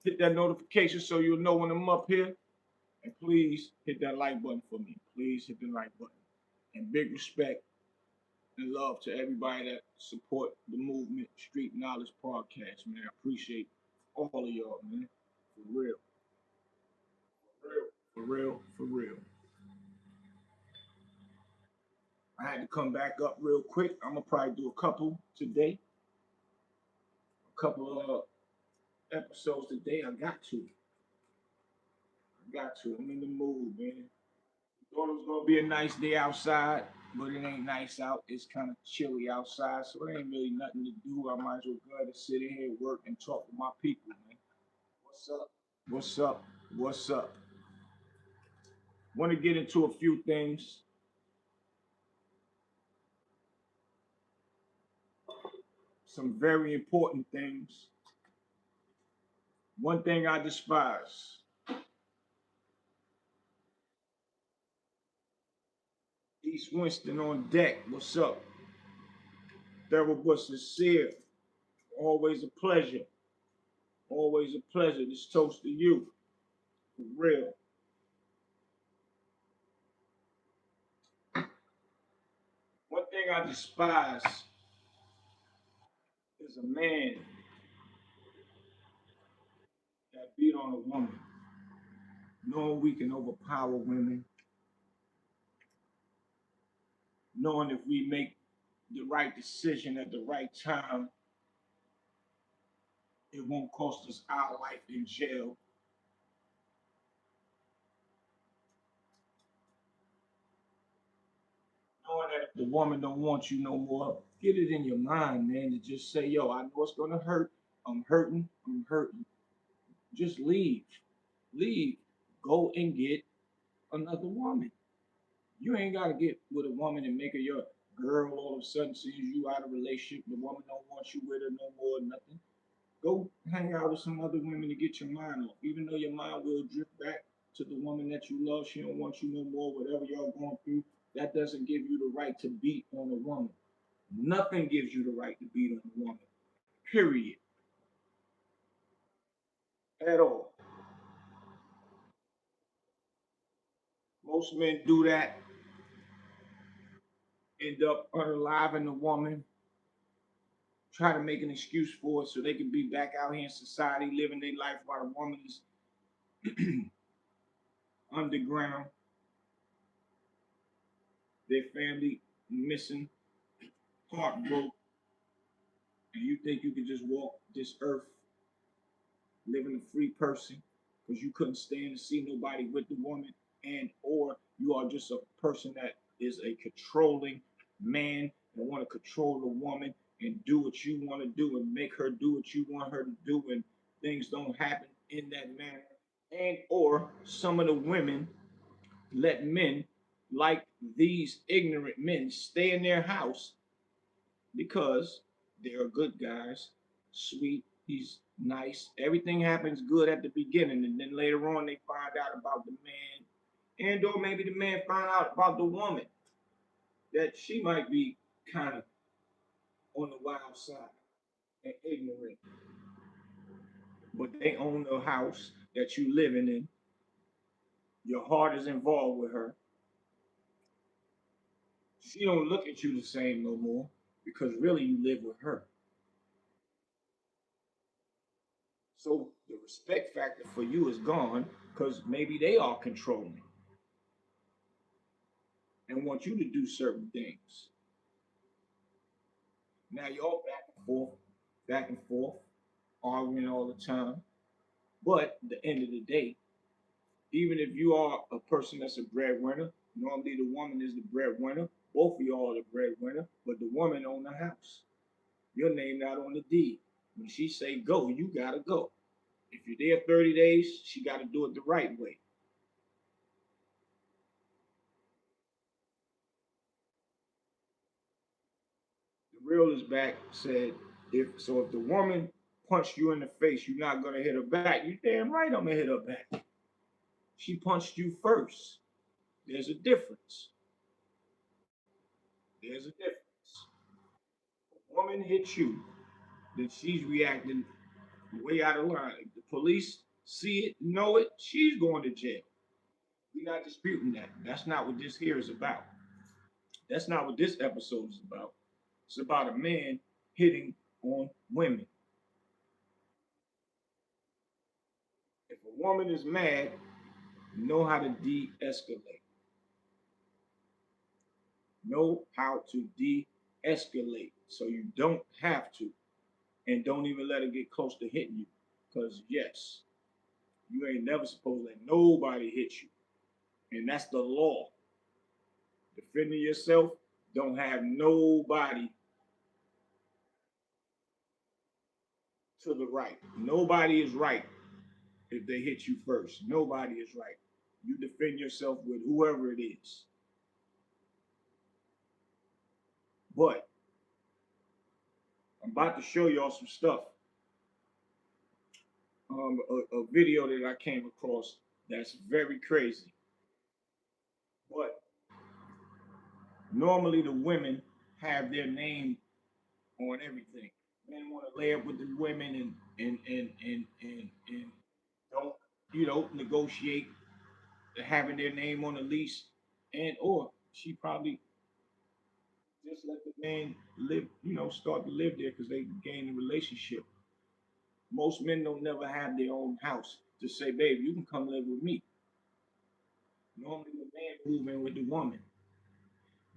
Hit that notification so you'll know when I'm up here. And please hit that like button for me. Please hit the like button. And big respect and love to everybody that support the movement Street Knowledge Podcast, man. I appreciate all of y'all, man. For real. For real. For real. For real. I had to come back up real quick. I'm gonna probably do a couple today. A couple of episodes today. I got to. I got to. I'm in the mood, man. Thought it was gonna be a nice day outside, but it ain't nice out. It's kind of chilly outside, so it ain't really nothing to do. I might as well go ahead and sit in here, work, and talk with my people, man. What's up? What's up? What's up? Want to get into a few things. Some very important things. One thing I despise. East Winston on deck. What's up? Terrible sincere. Always a pleasure. Always a pleasure. This toast to you. For real. One thing I despise is a man that beat on a woman, knowing we can overpower women, knowing if we make the right decision at the right time, it won't cost us our life in jail. Knowing that if the woman don't want you no more, get it in your mind, man, to just say, yo, I know it's gonna hurt. I'm hurting. I'm hurting. Just leave. Leave. Go and get another woman. You ain't gotta get with a woman and make her your girl all of a sudden since you out of relationship. The woman don't want you with her no more, nothing. Go hang out with some other women to get your mind off. Even though your mind will drift back to the woman that you love, she don't want you no more, whatever y'all going through, that doesn't give you the right to beat on a woman. Nothing gives you the right to beat on a woman. Period. At all. Most men do that, end up unaliving the woman, try to make an excuse for it so they can be back out here in society living their life while the woman is underground, their family missing, heartbroken, and you think you can just walk this earth living a free person because you couldn't stand to see nobody with the woman, and or you are just a person that is a controlling man and want to control the woman and do what you want to do and make her do what you want her to do, and things don't happen in that manner. And or some of the women let men like these ignorant men stay in their house because they're good guys, sweet, he's nice. Everything happens good at the beginning, and then later on they find out about the man, and or maybe the man find out about the woman that she might be kind of on the wild side and ignorant, but they own the house that you living in. Your heart is involved with her. She don't look at you the same no more because really you live with her. So the respect factor for you is gone because maybe they are controlling and want you to do certain things. Now y'all back and forth, arguing all the time. But at the end of the day, even if you are a person that's a breadwinner, normally the woman is the breadwinner. Both of y'all are the breadwinner, but the woman own the house. Your name not on the deed. When she say go, you gotta go. If you're there 30 days, she gotta do it the right way. The realist back said, if the woman punched you in the face, you're not gonna hit her back. You damn right I'm gonna hit her back. She punched you first. There's a difference. There's a difference. A woman hits you, then she's reacting way out of line. police see it, know it, she's going to jail. We're not disputing that. That's not what this here is about. That's not what this episode is about. It's about a man hitting on women. If a woman is mad, know how to de-escalate. Know how to de-escalate so you don't have to, and don't even let it get close to hitting you. Because yes, you ain't never supposed to let nobody hit you, and that's the law. Defending yourself, don't have nobody to the right. Nobody is right if they hit you first. Nobody is right. You defend yourself with whoever it is. But I'm about to show y'all some stuff. A video that I came across that's very crazy. But normally the women have their name on everything. Men want to lay up with the women and don't negotiate having their name on the lease, and or she probably just let the man live, start to live there because they gain a relationship. Most men don't never have their own house to say, babe, you can come live with me. Normally the man move in with the woman.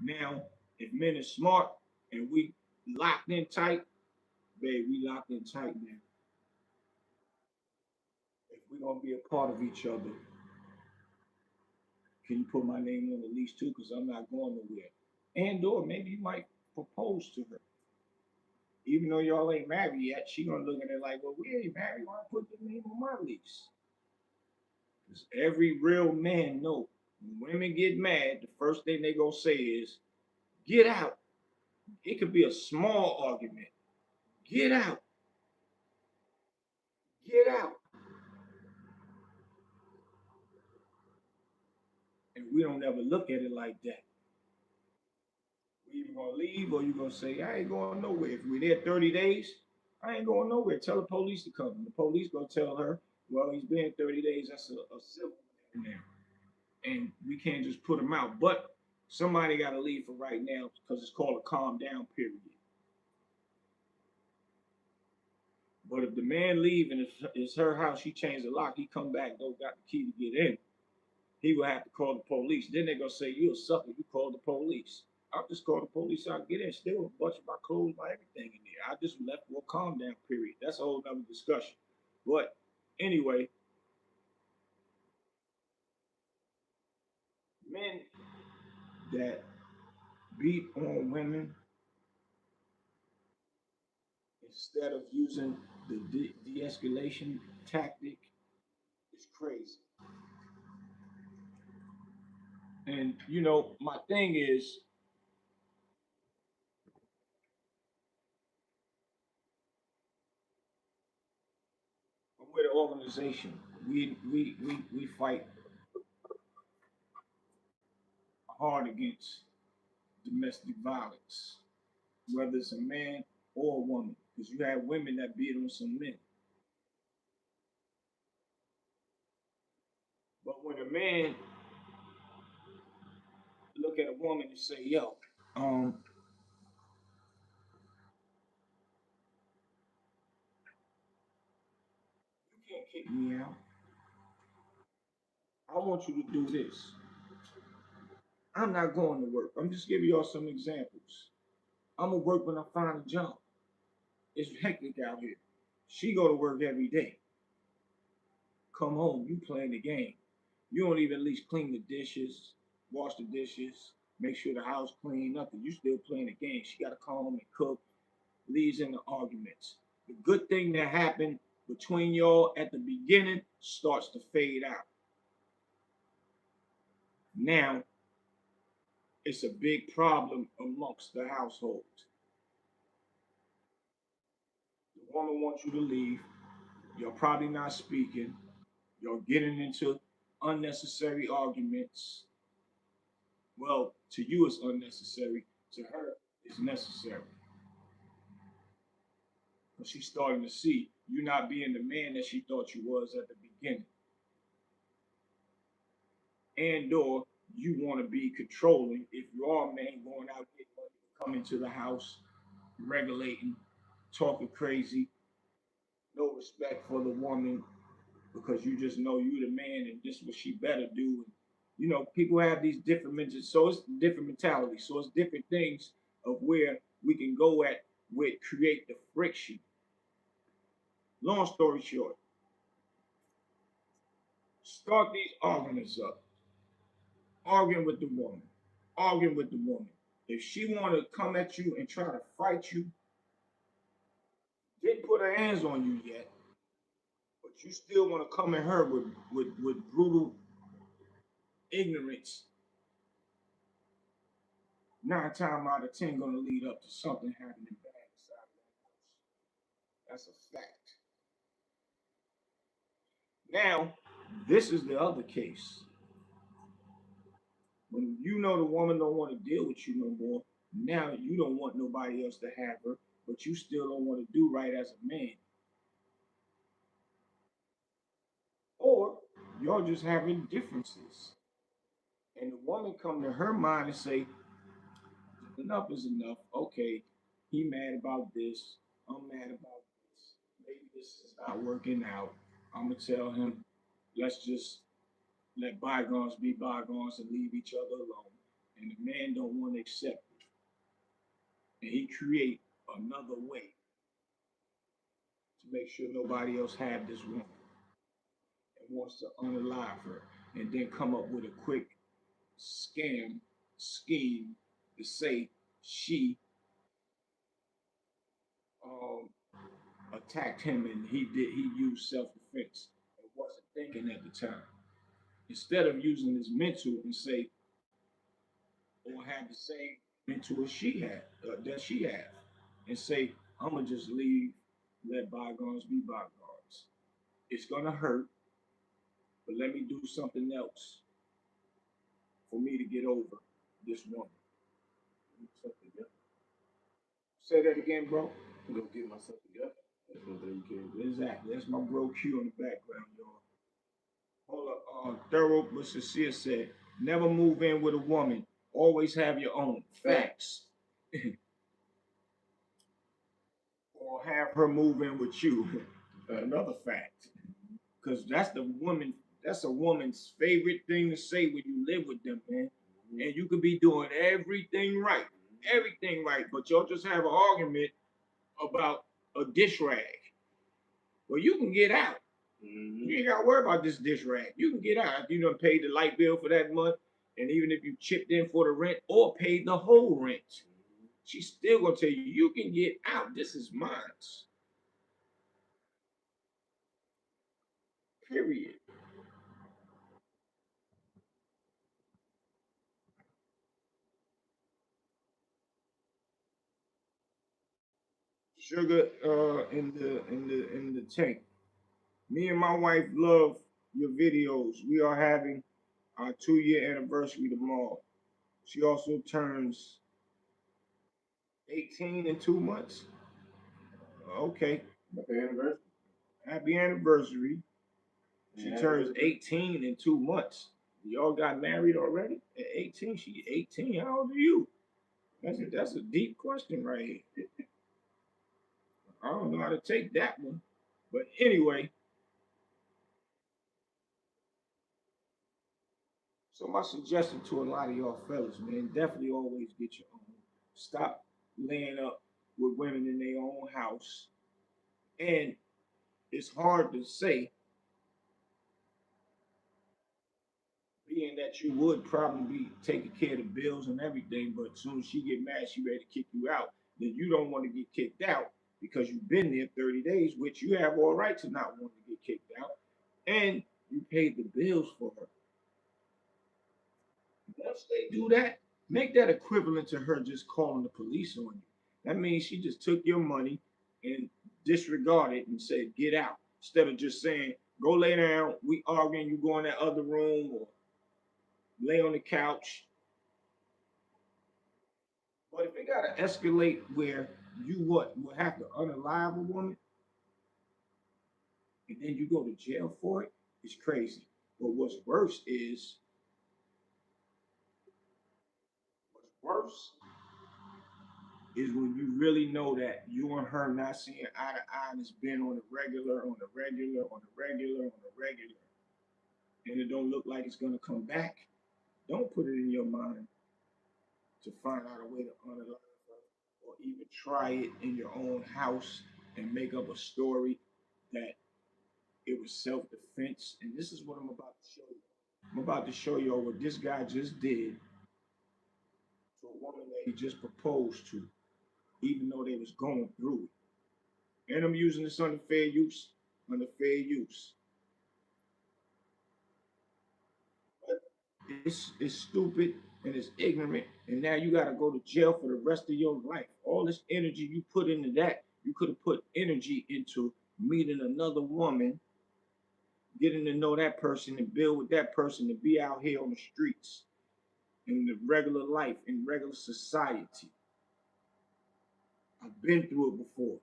Now, if men are smart and we locked in tight, babe, we locked in tight now. If we're gonna be a part of each other, can you put my name on the lease too? Because I'm not going nowhere. And or maybe you might propose to her. Even though y'all ain't married yet, she gonna look at it like, well, we ain't married. Why put the name on my lease? Because every real man know when women get mad, the first thing they gonna say is, get out. It could be a small argument. Get out. Get out. And we don't ever look at it like that. We either gonna leave or you gonna say, I ain't going nowhere. If we're there 30 days, I ain't going nowhere. Tell the police to come. The police gonna tell her, well, he's been 30 days. That's a civil now. And we can't just put him out. But somebody got to leave for right now because it's called a calm down period. But if the man leave and it's her house, she changed the lock, he come back, got the key to get in, he will have to call the police. Then they're gonna say, you a sucker, you call the police. I'll just call the police out, get in, still a bunch of my clothes, my everything in there. I just left for a calm down period. That's a whole nother discussion. But anyway, men that beat on women instead of using the de-escalation tactic is crazy. And my thing is, I'm with an organization. We fight hard against domestic violence, whether it's a man or a woman, because you have women that beat on some men. But when a man look at a woman and say, "Yo, um, you can't kick me out. I want you to do this. I'm not going to work. I'm just giving y'all some examples. I'm gonna work when I find a job. It's hectic out here. She go to work every day. Come home, you playing the game. You don't even at least clean the dishes, wash the dishes, make sure the house clean, nothing. You still playing the game. She gotta come home and cook, leads into arguments. The good thing that happened between y'all at the beginning starts to fade out. Now it's a big problem amongst the household. The woman wants you to leave. You're probably not speaking. You're getting into unnecessary arguments. Well, to you it's unnecessary. To her, it's necessary. Because she's starting to see you not being the man that she thought you was at the beginning, and or you want to be controlling. If you are a man going out getting money, coming to the house, regulating, talking crazy, no respect for the woman because you just know you the man and this is what she better do. And, you know, people have these different mentions, so it's different mentalities. So it's different things of where we can go at with create the friction. Long story short, start these arguments up, arguing with the woman, arguing with the woman. If she want to come at you and try to fight you, didn't put her hands on you yet, but you still want to come at her with brutal ignorance, 9 times out of 10 gonna lead up to something happening bad inside of that house. That's a fact. Now, this is the other case. When you know the woman don't want to deal with you no more, now you don't want nobody else to have her, but you still don't want to do right as a man. Or y'all just having differences. And the woman come to her mind and say, enough is enough. Okay, he mad about this. I'm mad about this. Maybe this is not working out. I'm gonna tell him, let's just let bygones be bygones and leave each other alone. And the man don't want to accept it. And he create another way to make sure nobody else have this woman and wants to unalive her and then come up with a quick scam scheme to say she um, attacked him and he used self-defense and wasn't thinking at the time. Instead of using his mental and say, or have the same mental as she had, that she had, and say, I'm gonna just leave, let bygones be bygones. It's gonna hurt, but let me do something else for me to get over this woman. Say that again, bro. Go get myself together. That's what they can do. Exactly. That's my bro Q in the background, y'all. Hold up. Thorough but sincere said, never move in with a woman. Always have your own. Facts. Or have her move in with you. Another fact. Because that's a woman's favorite thing to say when you live with them, man. And you could be doing everything right. Everything right. But y'all just have an argument about a dish rag. Well, you can get out. You ain't gotta worry about this dish rag. You can get out. You done paid the light bill for that month, and even if you chipped in for the rent or paid the whole rent, she's still gonna tell you you can get out. This is mine. Period. Sugar in the tank. Me and my wife love your videos. We are having our 2 year anniversary tomorrow. She also turns 18 in 2 months. Okay. Happy anniversary. Happy anniversary. She turns 18 in 2 months. Y'all got married already? At 18? She 18. How old are you? That's a deep question right here. I don't know how to take that one. But anyway, so my suggestion to a lot of y'all fellas, man, definitely always get your own. Stop laying up with women in their own house. And it's hard to say, being that you would probably be taking care of the bills and everything, but as soon as she get mad, she ready to kick you out. Then you don't want to get kicked out because you've been there 30 days, which you have all right to not want to get kicked out, and you paid the bills for her. Once they do that, make that equivalent to her just calling the police on you. That means she just took your money and disregarded it and said, get out. Instead of just saying, go lay down, we arguing, you go in that other room or lay on the couch. But if it gotta escalate where you what will have to unalive a woman, and then you go to jail for it, it's crazy. But what's worse is when you really know that you and her not seeing eye to eye and it's been on the regular, on the regular, on the regular, on the regular, and it don't look like it's gonna come back. Don't put it in your mind to find out a way to unalive her or even try it in your own house and make up a story that it was self-defense. And this is what I'm about to show you. I'm about to show you what this guy just did to a woman that he just proposed to, even though they was going through it. And I'm using this under fair use. Under fair use. But it's stupid and it's ignorant, and now you gotta go to jail for the rest of your life. All this energy you put into that, you could have put energy into meeting another woman, getting to know that person and build with that person and be out here on the streets in the regular life, in regular society. I've been through it before.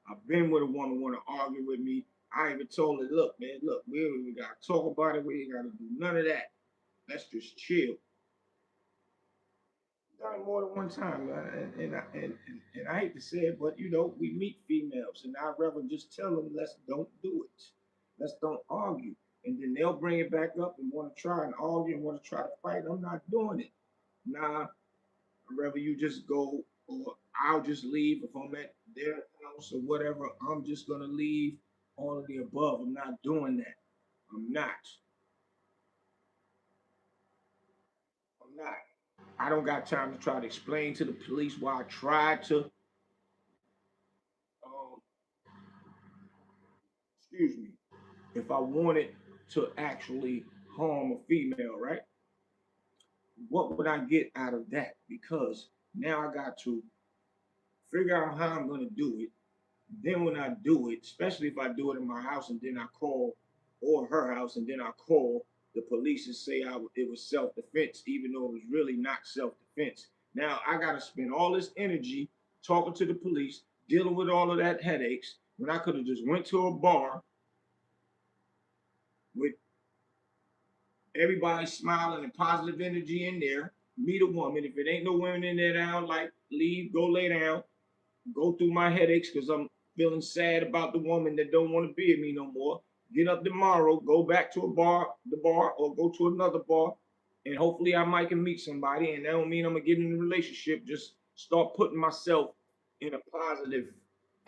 I've been with a woman want to argue with me. I even told her, look, man, look, we gotta talk about it. We ain't gotta do none of that. Let's just chill. Done more than one time, and I hate to say it, but we meet females, and I'd rather just tell them, let's don't do it. Let's don't argue. And then they'll bring it back up and want to try and argue and want to try to fight. I'm not doing it. Nah, I'd rather you just go, or I'll just leave if I'm at their house or whatever. I'm just gonna leave. All of the above. I'm not doing that. I'm not. I'm not. I don't got time to try to explain to the police why I tried to, um, excuse me, if I wanted to actually harm a female, right? What would I get out of that? Because now I got to figure out how I'm going to do it. Then when I do it, especially if I do it in my house and then I call, or her house and then I call the police and say it was self defense, even though it was really not self defense. Now I got to spend all this energy talking to the police, dealing with all of that headaches when I could have just went to a bar with everybody smiling and positive energy in there, meet a woman. If it ain't no women in there now, like leave, go lay down, go through my headaches because I'm feeling sad about the woman that don't want to be with me no more. Get up tomorrow, go back to the bar, or go to another bar, and hopefully I might can meet somebody. And that don't mean I'm gonna get in a relationship. Just start putting myself in a positive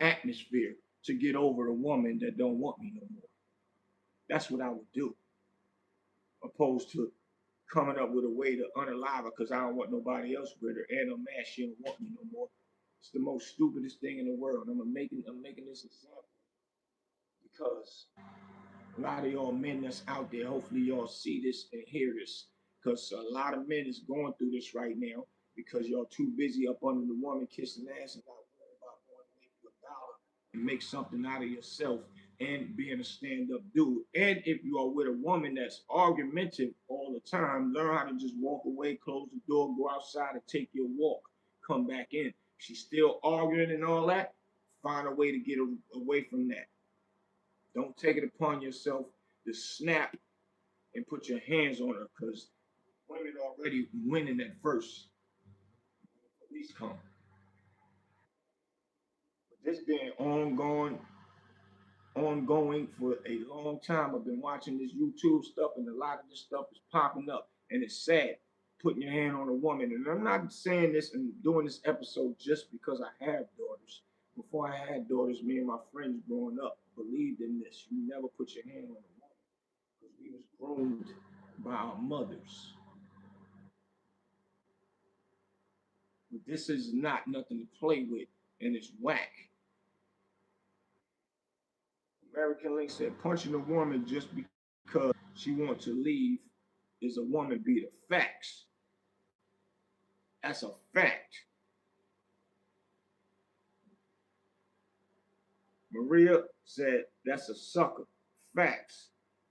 atmosphere to get over the woman that don't want me no more. That's what I would do, opposed to coming up with a way to unalive her because I don't want nobody else with her, and I'm mad she don't want me no more. It's the most stupidest thing in the world. I'm making this example because a lot of y'all men that's out there, hopefully y'all see this and hear this. Because a lot of men is going through this right now because y'all too busy up under the woman kissing ass and not worried about going to make you $1 and make something out of yourself and being a stand-up dude. And if you are with a woman that's argumentative all the time, learn how to just walk away, close the door, go outside and take your walk, come back in. If she's still arguing and all that, find a way to get away from that. Don't take it upon yourself to snap and put your hands on her because women already winning at first. Police come. But this been ongoing for a long time. I've been watching this YouTube stuff, and a lot of this stuff is popping up, and it's sad. Putting your hand on a woman, and I'm not saying this and doing this episode just because I have daughters. Before I had daughters, me and my friends growing up believed in this. You never put your hand on a woman because we was groomed by our mothers. But this is not nothing to play with, and it's whack. American Link said punching a woman just because she wants to leave is a woman beater. Facts. That's a fact. Maria said that's a sucker. Facts.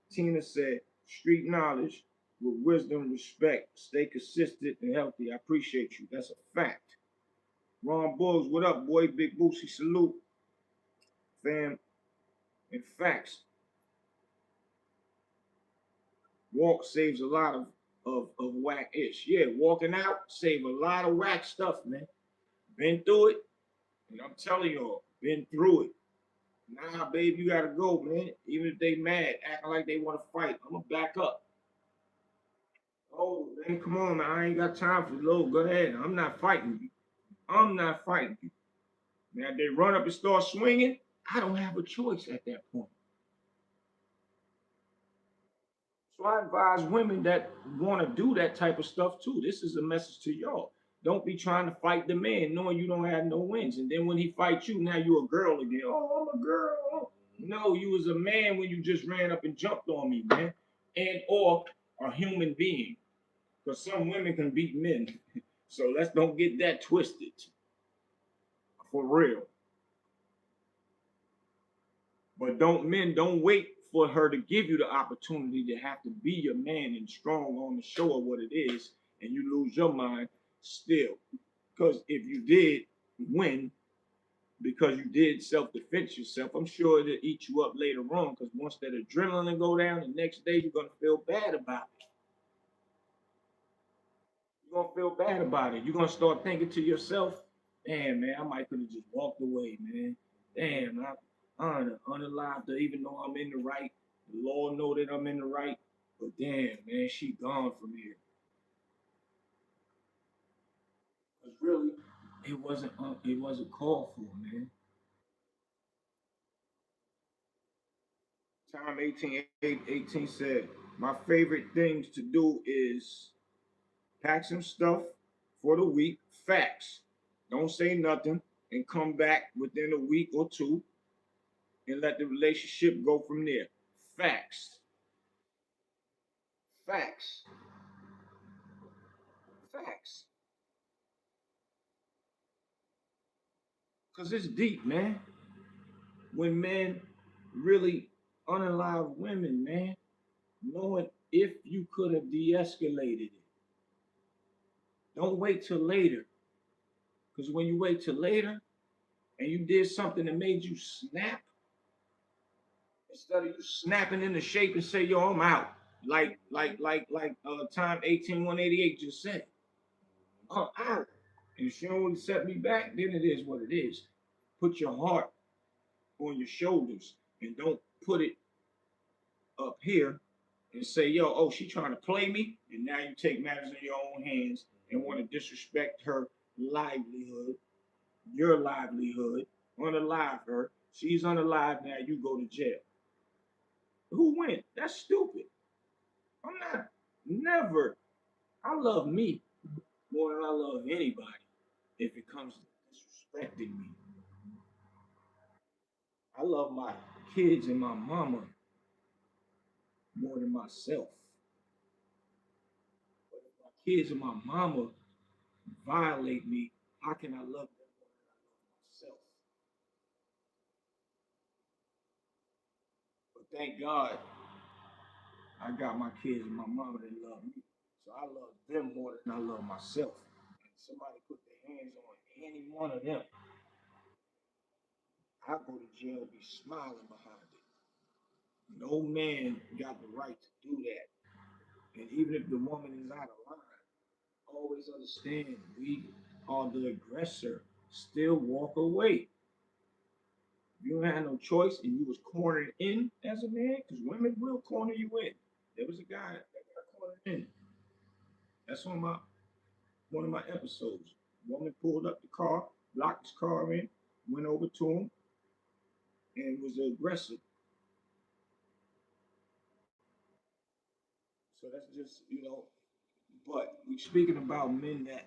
Tina said street knowledge with wisdom, respect, stay consistent and healthy. I appreciate you. That's a fact. Ron Buggs, what up, boy? Big Boosie, salute. Fam, and facts. Walk saves a lot of whack ish. Yeah, walking out save a lot of whack stuff, man. Been through it, and I'm telling y'all, been through it. Nah, babe, you gotta go, man. Even if they mad, acting like they want to fight, I'm gonna back up. Oh, man, come on, man. I ain't got time for low. Go ahead. I'm not fighting you. I'm not fighting you. Now, if they run up and start swinging, I don't have a choice at that point. So I advise women that want to do that type of stuff too. This is a message to y'all. Don't be trying to fight the man knowing you don't have no wins. And then when he fights you, now you a girl again. Oh, I'm a girl. No, you was a man when you just ran up and jumped on me, man. And or a human being. Because some women can beat men. So let's don't get that twisted. For real. But don't wait for her to give you the opportunity to have to be your man and strong on the show of what it is, and you lose your mind still. Because if you did win, because you did self-defense yourself, I'm sure it'll eat you up later on. Because once that adrenaline go down, the next day you're gonna feel bad about it. You're gonna feel bad about it. You're gonna start thinking to yourself, "Damn, man, I might could have just walked away, man. Damn, I'm unalive to even know I'm in the right. The Lord know that I'm in the right, but damn, man, she gone from here. Cause really, it wasn't called for, man. Time 18 said, my favorite things to do is pack some stuff for the week. Facts. Don't say nothing and come back within a week or two and let the relationship go from there. Facts. Facts. Facts. Because it's deep, man. When men really unalive women, man, knowing if you could have de escalated it. Don't wait till later. Because when you wait till later and you did something that made you snap, instead of you snapping into shape and say, yo, I'm out. Like time 18188 just said. I'm out. And if she don't set me back, then it is what it is. Put your heart on your shoulders and don't put it up here and say, yo, oh, she trying to play me. And now you take matters in your own hands and want to disrespect her livelihood, your livelihood, unalive her. She's unalive now, you go to jail. Who went? That's stupid. I'm not, never. I love me more than I love anybody if it comes to disrespecting me. I love my kids and my mama more than myself. But if my kids and my mama violate me, how can I love them more than I love myself? But thank God I got my kids and my mama that love me. So I love them more than I love myself. And somebody put their hands on any one of them, I go to jail be smiling behind it. No man got the right to do that. And even if the woman is out of line, always understand we are the aggressor. Still walk away. You don't have no choice and you was cornered in as a man, because women will corner you in. There was a guy that got cornered in. That's on my one of my episodes. Woman pulled up the car, locked his car in, went over to him, and was aggressive. So that's just, but we speaking about men that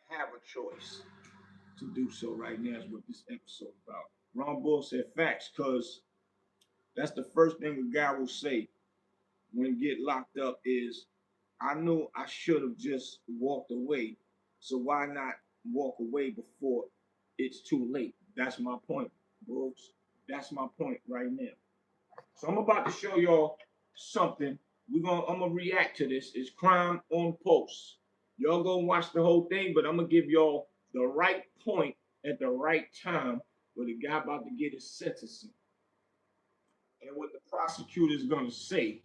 have a choice to do so right now is what this episode about. Ron Bull said facts, because that's the first thing a guy will say when get locked up is, I knew I should have just walked away. So why not walk away before it's too late? That's my point, folks. That's my point right now. So I'm about to show y'all something. I'm gonna react to this. It's Crime on Post. Y'all go watch the whole thing, but I'm gonna give y'all the right point at the right time where the guy about to get his sentencing and what the prosecutor is gonna say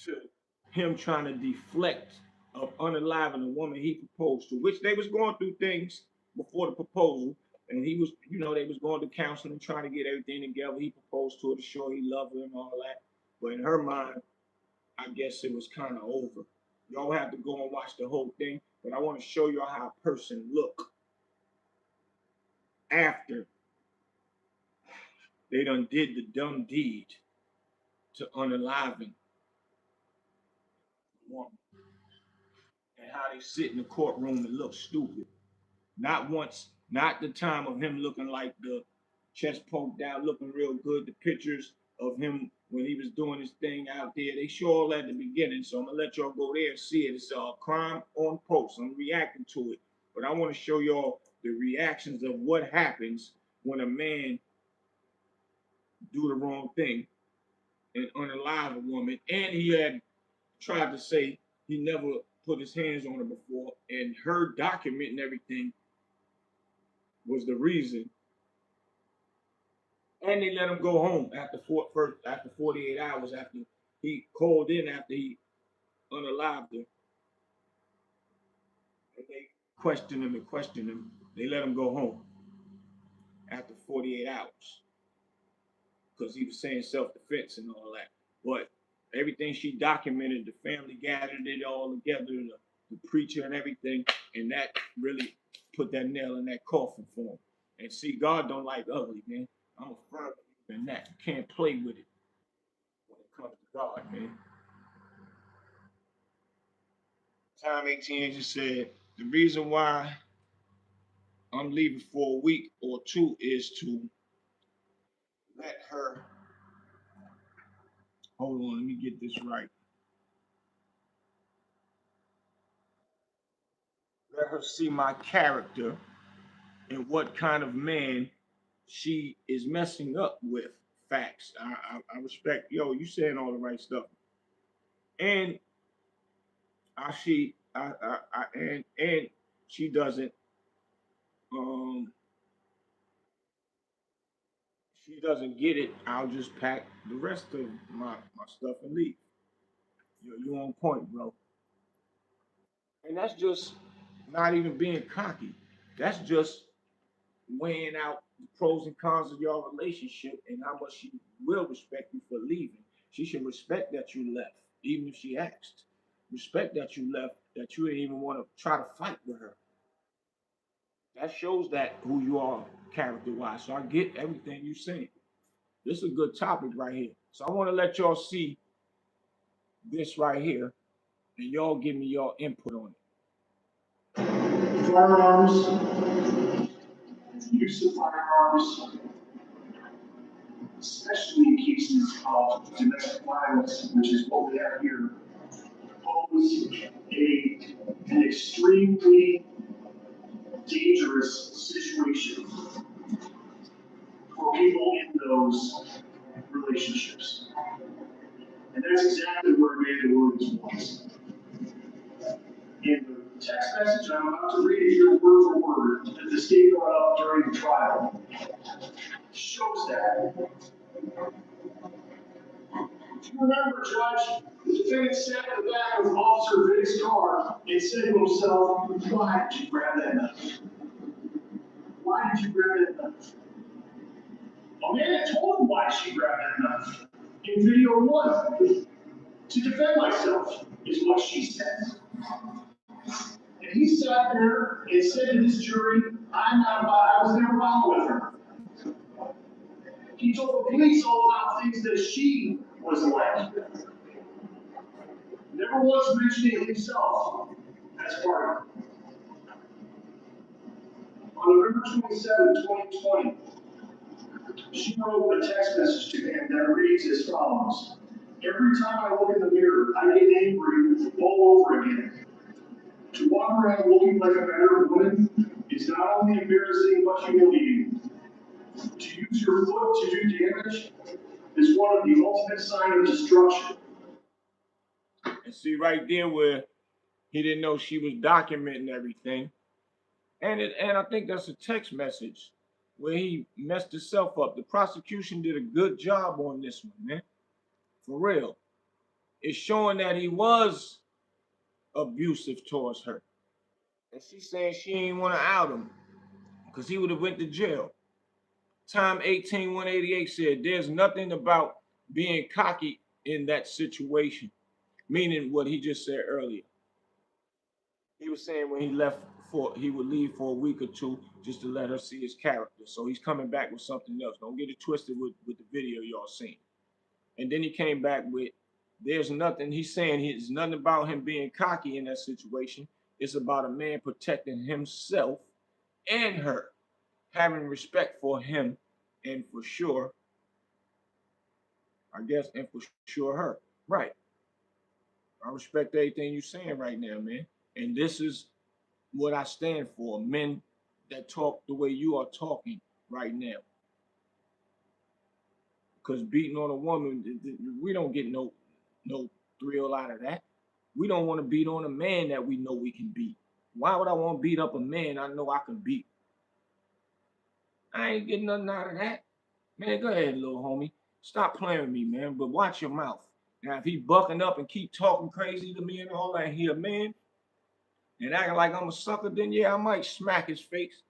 to him trying to deflect of unaliving a woman he proposed to, which they was going through things before the proposal. And he was, they was going to counseling, trying to get everything together. He proposed to her to show he loved her and all that. But in her mind, I guess it was kind of over. Y'all have to go and watch the whole thing. But I want to show y'all how a person look after they done did the dumb deed to unaliving a woman. And how they sit in the courtroom and look stupid. Not once, not the time of him looking like the chest poked out, looking real good. The pictures of him when he was doing his thing out there, they show all that at the beginning. So I'm gonna let y'all go there and see it. It's a crime on post. I'm reacting to it, but I want to show y'all the reactions of what happens when a man do the wrong thing and unalive a woman. And he had tried to say he never put his hands on her before, and her document and everything was the reason. And they let him go home after 48 hours after he called in after he unalived her. And they questioned him and questioned him. They let him go home after 48 hours because he was saying self-defense and all that. But everything she documented, the family gathered it all together, the preacher and everything, and that really put that nail in that coffin for him. And see, God don't like ugly, man. I'm a firm believer in that. You can't play with it when it comes to God, man. Time 18 just said the reason why I'm leaving for a week or two is to let her, hold on, let me get this right. Let her see my character and what kind of man she is messing up with. Facts. I respect, you saying all the right stuff. And and she doesn't um she doesn't get it. I'll just pack the rest of my stuff and leave. You on point, bro. And that's just not even being cocky. That's just weighing out the pros and cons of your relationship and how much she will respect you for leaving. She should respect that you left, even if she asked. Respect that you left, that you didn't even want to try to fight with her. That shows that who you are character wise. So I get everything you saying. This is a good topic right here. So I want to let y'all see this right here, and y'all give me your input on it. Firearms, use of firearms, especially in cases of domestic violence, which is what we have here, pose an extremely dangerous situation for people in those relationships. And that's exactly where Amanda Williams was. In the text message I'm about to read here word for word that the state brought up during the trial shows that. If you remember, Judge, the defendant sat in the back of Officer Vick's car and said to himself, why did you grab that knife? Why did you grab that knife? Amanda told him why she grabbed that knife. In video 1, to defend myself, is what she said. And he sat there and said to this jury, I was never following with her. He told the police all about things that she was like. Never once mentioning himself as part of it. On November 27, 2020, she wrote a text message to him that reads as follows. Every time I look in the mirror, I get angry all over again. To walk around looking like a better woman is not only embarrassing but humiliating. To use your foot to do damage is one of the ultimate signs of destruction. And see right there where he didn't know she was documenting everything. And I think that's a text message where he messed himself up. The prosecution did a good job on this one, man. For real. is showing that he was abusive towards her. And she's saying she ain't want to out him because he would have went to jail. Time 18188 said there's nothing about being cocky in that situation, meaning what he just said earlier. He was saying when he would leave for a week or two just to let her see his character. So he's coming back with something else. Don't get it twisted with the video y'all seen. And then he came back with there's nothing. He's saying it's nothing about him being cocky in that situation. It's about a man protecting himself and her, having respect for him and for sure, I guess, and for sure her. Right. I respect everything you're saying right now, man. And this is what I stand for. Men that talk the way you are talking right now. Because beating on a woman, we don't get no thrill out of that. We don't want to beat on a man that we know we can beat. Why would I want to beat up a man I know I can beat? I ain't getting nothing out of that. Man, go ahead, little homie. Stop playing with me, man, but watch your mouth. Now, if he bucking up and keep talking crazy to me and all that, he a man, and acting like I'm a sucker, then yeah, I might smack his face.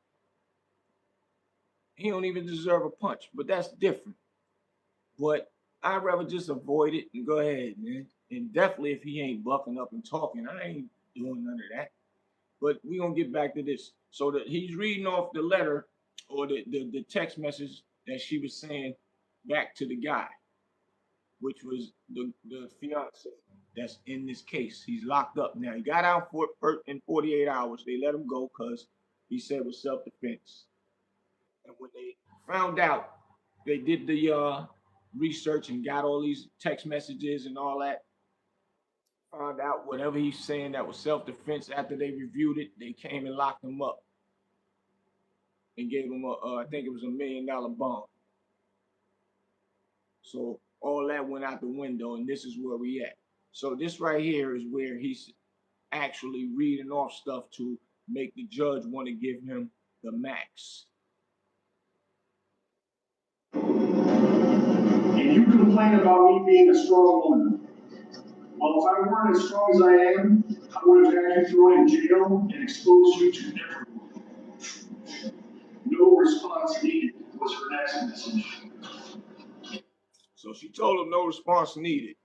He don't even deserve a punch, but that's different. But I'd rather just avoid it and go ahead, man. And definitely if he ain't bucking up and talking, I ain't doing none of that. But we gonna get back to this. So that he's reading off the letter or the text message that she was saying back to the guy, which was the fiance that's in this case. He's locked up now. He got out in 48 hours. They let him go because he said it was self-defense. And when they found out, they did the research and got all these text messages and all that. Found out whatever he's saying that was self-defense. After they reviewed it, they came and locked him up and gave him I think it was $1 million bond. So all that went out the window, and this is where we at. So this right here is where he's actually reading off stuff to make the judge want to give him the max. And you complain about me being a strong woman. Well, if I weren't as strong as I am, I would have had you thrown in jail and exposed you to everyone. No response needed was her next message. So she told him no response needed.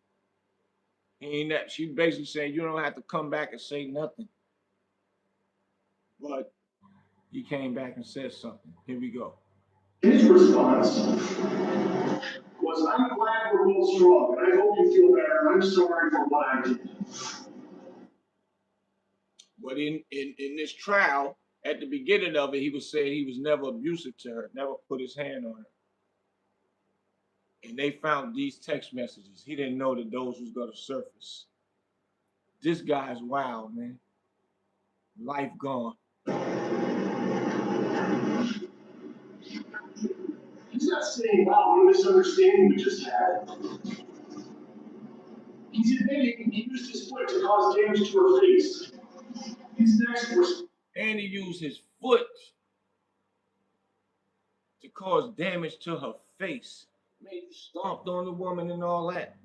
He ain't that. She basically saying you don't have to come back and say nothing. But he came back and said something. Here we go. His response was, I'm glad we're both strong, and I hope you feel better. I'm sorry for what I did. But in this trial, at the beginning of it, he was saying he was never abusive to her, never put his hand on her. And they found these text messages. He didn't know that those was gonna surface. This guy's wild, man. Life gone. He's not saying, wow, what a misunderstanding we just had. He's admitting he used his foot to cause damage to her face. His next was. And he used his foot to cause damage to her face. Man, you stomped on the woman and all that.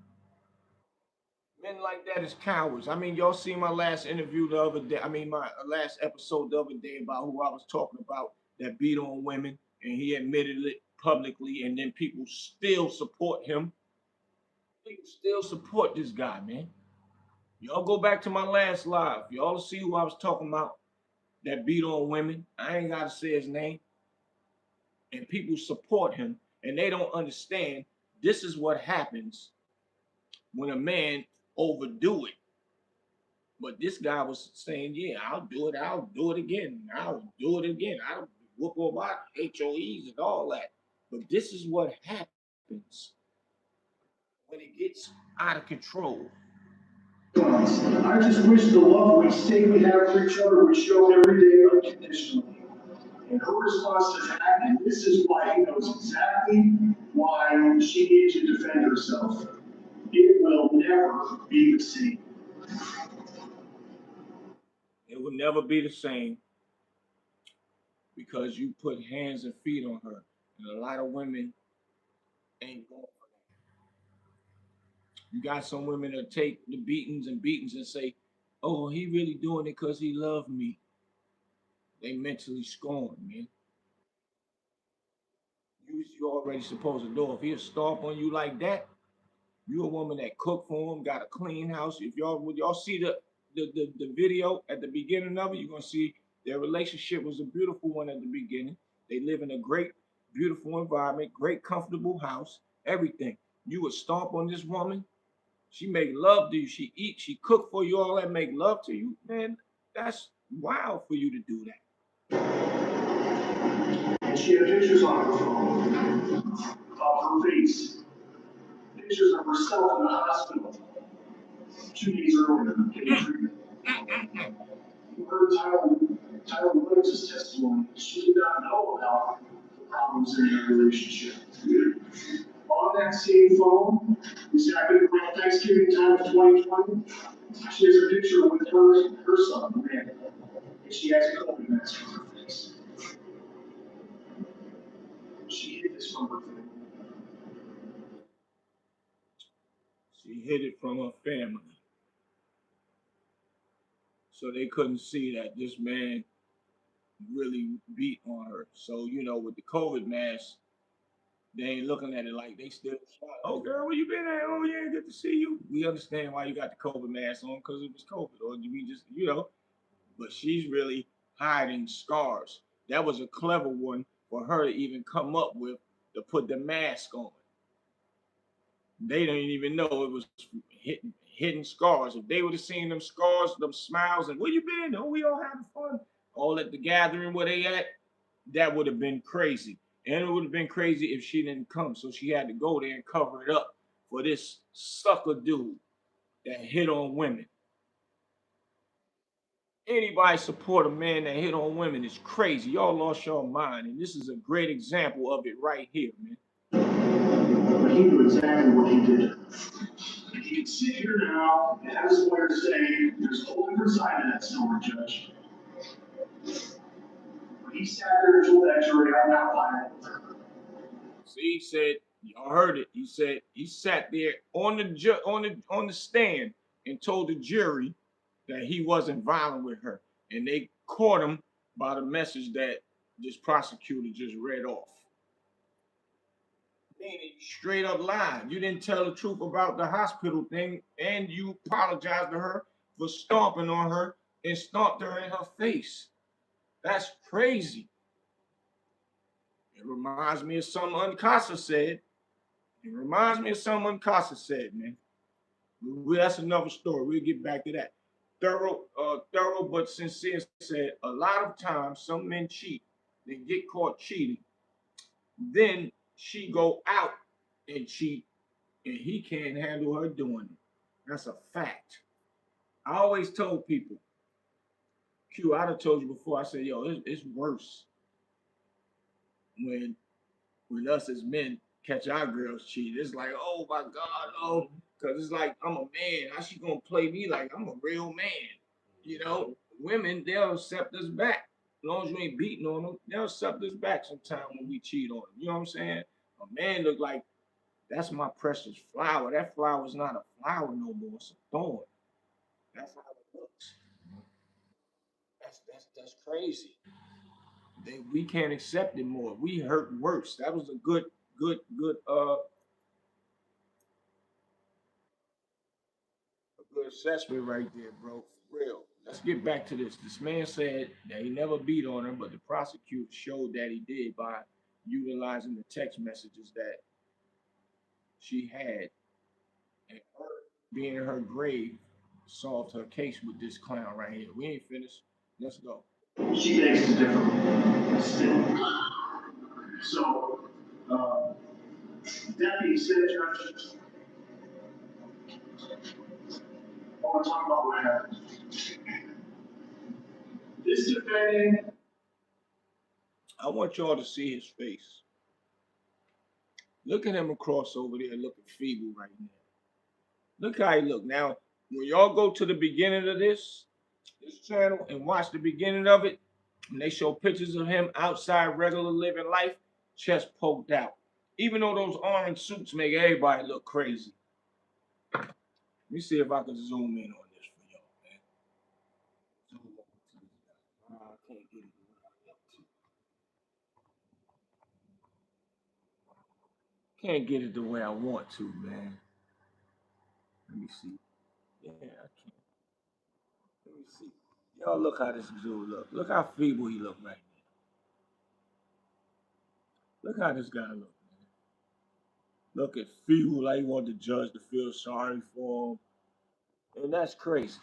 Men like that is cowards. I mean, y'all see my last interview the other day. I mean, my last episode the other day about who I was talking about that beat on women, and he admitted it publicly, and then people still support him. People still support this guy, man. Y'all go back to my last live. Y'all see who I was talking about that beat on women. I ain't gotta say his name. And people support him, and they don't understand this is what happens when a man overdo it. But this guy was saying, yeah, I'll do it again. I'll do it again. I'll whoop all my HOEs and all that. But this is what happens when it gets out of control. I just wish the love we say we have for each other would show every day unconditionally. And her response to that, and this is why he knows exactly why she needed to defend herself. It will never be the same. It will never be the same because you put hands and feet on her. And a lot of women ain't going for that. You got some women that take the beatings and say, "Oh, he really doing it because he loved me." They mentally scorned, man. You already supposed to know if he'll stomp on you like that. You a woman that cook for him, got a clean house. If y'all would y'all see the video at the beginning of it, you're gonna see their relationship was a beautiful one at the beginning. They live in a great, beautiful environment, great, comfortable house, everything. You would stomp on this woman. She make love to you. She eat. She cook for you. All that make love to you, man. That's wild for you to do that. And she had pictures on her phone of her face. Pictures of herself in the hospital 2 days earlier getting treatment. You heard Tyler Williams' testimony. She did not know about the problems in their relationship. On that same phone, exactly around Thanksgiving time of 2020, she has a picture with her son, Amanda, and she has a COVID mask on her face. She hid this from her family. She hid it from her family, so they couldn't see that this man really beat on her. So with the COVID mask, they ain't looking at it like they still. Oh, girl, where you been at? Oh, yeah, good to see you. We understand why you got the COVID mask on because it was COVID, or we just. But she's really hiding scars. That was a clever one for her to even come up with to put the mask on. They didn't even know it was hidden scars. If they would have seen them scars, them smiles, and where you been? Oh, we all having fun. All at the gathering where they at, that would have been crazy. And it would have been crazy if she didn't come. So she had to go there and cover it up for this sucker dude that hit on women. Anybody support a man that hit on women is crazy. Y'all lost your mind. And this is a great example of it right here, man. But he knew exactly what he did. He can sit here now and have his lawyer say, there's a whole different side to that story, Judge. But he sat there and told that jury, I'm not violent. See, he said, y'all heard it. He said he sat there on the stand and told the jury that he wasn't violent with her, and they caught him by the message that this prosecutor just read off. Meaning you straight up lied. You didn't tell the truth about the hospital thing, and you apologized to her for stomping on her and stomped her in her face. That's crazy. It reminds me of something Uncasa said. It reminds me of something Uncasa said, man. That's another story. We'll get back to that. Thorough but sincere said a lot of times some men cheat. They get caught cheating. Then she go out and cheat, and he can't handle her doing it. That's a fact. I always told people, I'd have told you before. I said, yo, it's worse when us as men catch our girls cheat. It's like, oh my God, oh, because it's like I'm a man. How she gonna play me like I'm a real man? Women, they'll accept us back. As long as you ain't beating on them, they'll accept us back sometime when we cheat on them. You know what I'm saying? A man look like that's my precious flower. That flower is not a flower no more. It's a thorn. That's how it looks. That's crazy. We can't accept it more. We hurt worse. That was a good assessment right there, bro. For real. Let's get back to this. This man said that he never beat on her, but the prosecutor showed that he did by utilizing the text messages that she had, and her being in her grave solved her case with this clown right here. We ain't finished. Let's go. She thinks it's different. Still. So, that being said, Judge, I want to talk about what happened. This defendant. I want y'all to see his face. Look at him across over there looking feeble right now. Look how he look. Now, when y'all go to the beginning of this channel and watch the beginning of it, and they show pictures of him outside regular living life, chest poked out. Even though those orange suits make everybody look crazy. Let me see if I can zoom in on this for y'all, man. Zoom over to this guy. I can't get it the way I want to. Can't get it the way I want to, man. Let me see. Yeah, I can't. Let me see. Y'all look how this dude look. Look how feeble he look right now. Look how this guy look, man. Look at feeble like he want the judge to feel sorry for him. And that's crazy.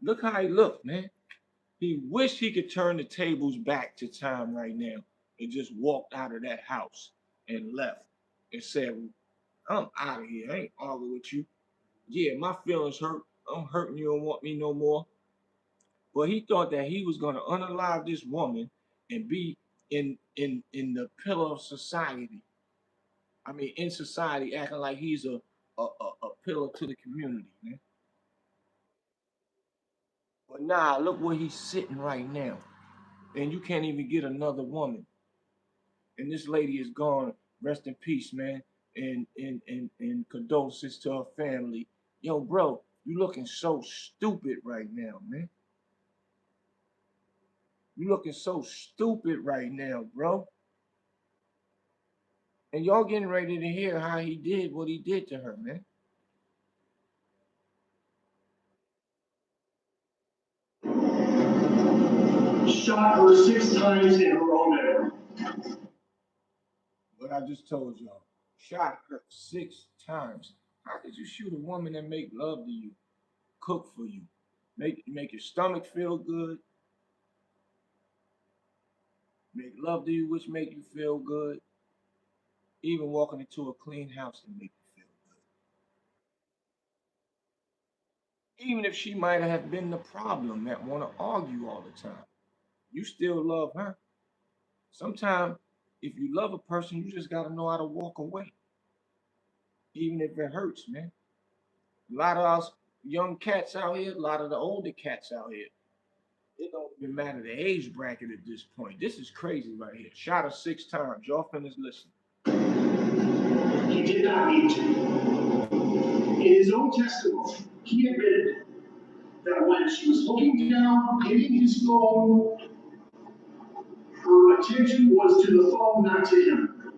Look how he look, man. He wished he could turn the tables back to time right now and just walked out of that house and left and said, I'm out of here. I ain't arguing with you. Yeah, my feelings hurt. I'm hurting. You don't want me no more. But he thought that he was going to unalive this woman and be in the pillar of society. I mean, in society, acting like he's a pillar to the community, man. But nah, look where he's sitting right now. And you can't even get another woman. And this lady is gone. Rest in peace, man. And condolences to her family. Yo, bro, you looking so stupid right now, man. You looking so stupid right now, bro. And y'all getting ready to hear how he did what he did to her, man. Shot her 6 times in her own bedroom. What I just told y'all. Shot her 6 times. How could you shoot a woman that make love to you, cook for you, make your stomach feel good, make love to you, which make you feel good, even walking into a clean house and make you feel good. Even if she might have been the problem that want to argue all the time, you still love her. Sometimes, if you love a person, you just gotta know how to walk away, even if it hurts, man. A lot of us young cats out here, a lot of the older cats out here, it don't even matter the age bracket at this point. This is crazy right here. Shot her 6 times. Y'all finish listening. He did not need to. In his own testimony, he admitted that when she was looking down, hitting his phone, her attention was to the phone, not to him.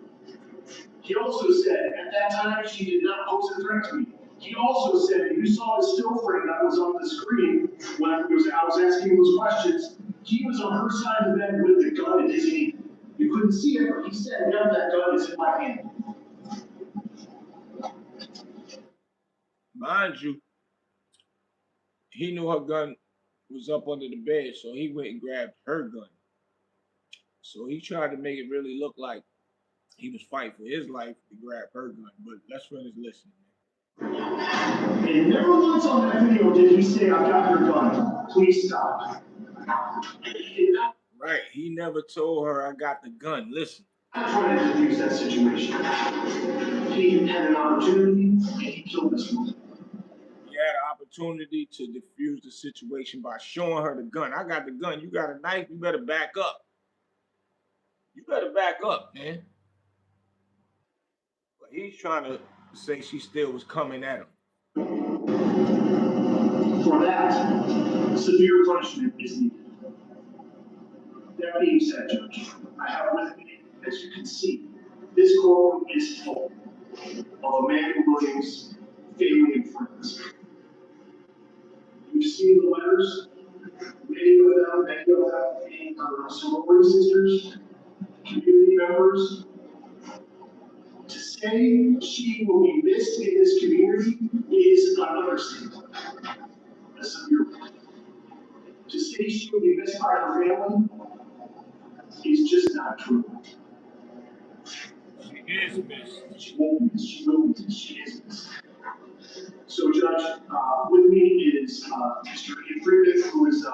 He also said, at that time, she did not pose a threat to me. He also said, you saw the still frame that was on the screen when I was asking those questions. He was on her side of the bed with the gun in his hand. You couldn't see it, but he said, yeah, that gun is in my hand. Mind you, he knew her gun was up under the bed, so he went and grabbed her gun. So he tried to make it really look like he was fighting for his life to grab her gun. But let's finish listening. And never once on that video did he say, I've got your gun. Please stop. He did not He never told her I got the gun. Listen. try to defuse that situation. He had an opportunity and he killed this woman. He had an opportunity to defuse the situation by showing her the gun. I got the gun. You got a knife. You better back up. You better back up, man. But he's trying to say she still was coming at him. For that, severe punishment is needed. That being said, Judge, I have with me, as you can see, this courtroom is full of Amanda Williams' family and friends. You've seen the letters, many of them being her sorority sisters, community members. To say she will be missed in this community is an understatement. A severe one. To say she will be missed by her family is just not true. She is missed. She won't be missed. She will be missed. She is missed. So, Judge, with me is Mr. Ian Freeman, who is the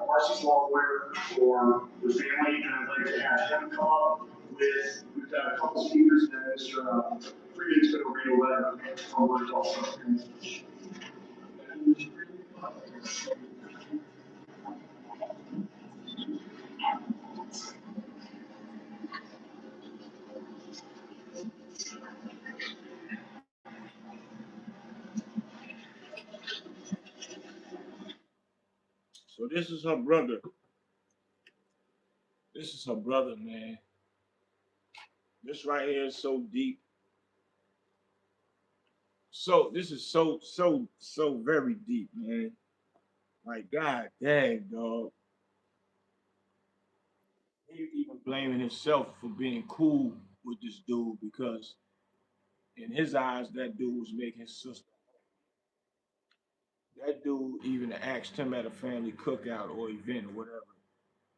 Marcy's law lawyer for the family, and I'd like to have him come up with, we've got a couple speakers, and then Mr. Freeman's going to read a letter forward also. So this is her brother. This is her brother, man. This right here is so deep. So this is so very deep, man. Like God dang, dog. He even blaming himself for being cool with this dude because in his eyes that dude was making his sister. That dude even asked him at a family cookout or event or whatever,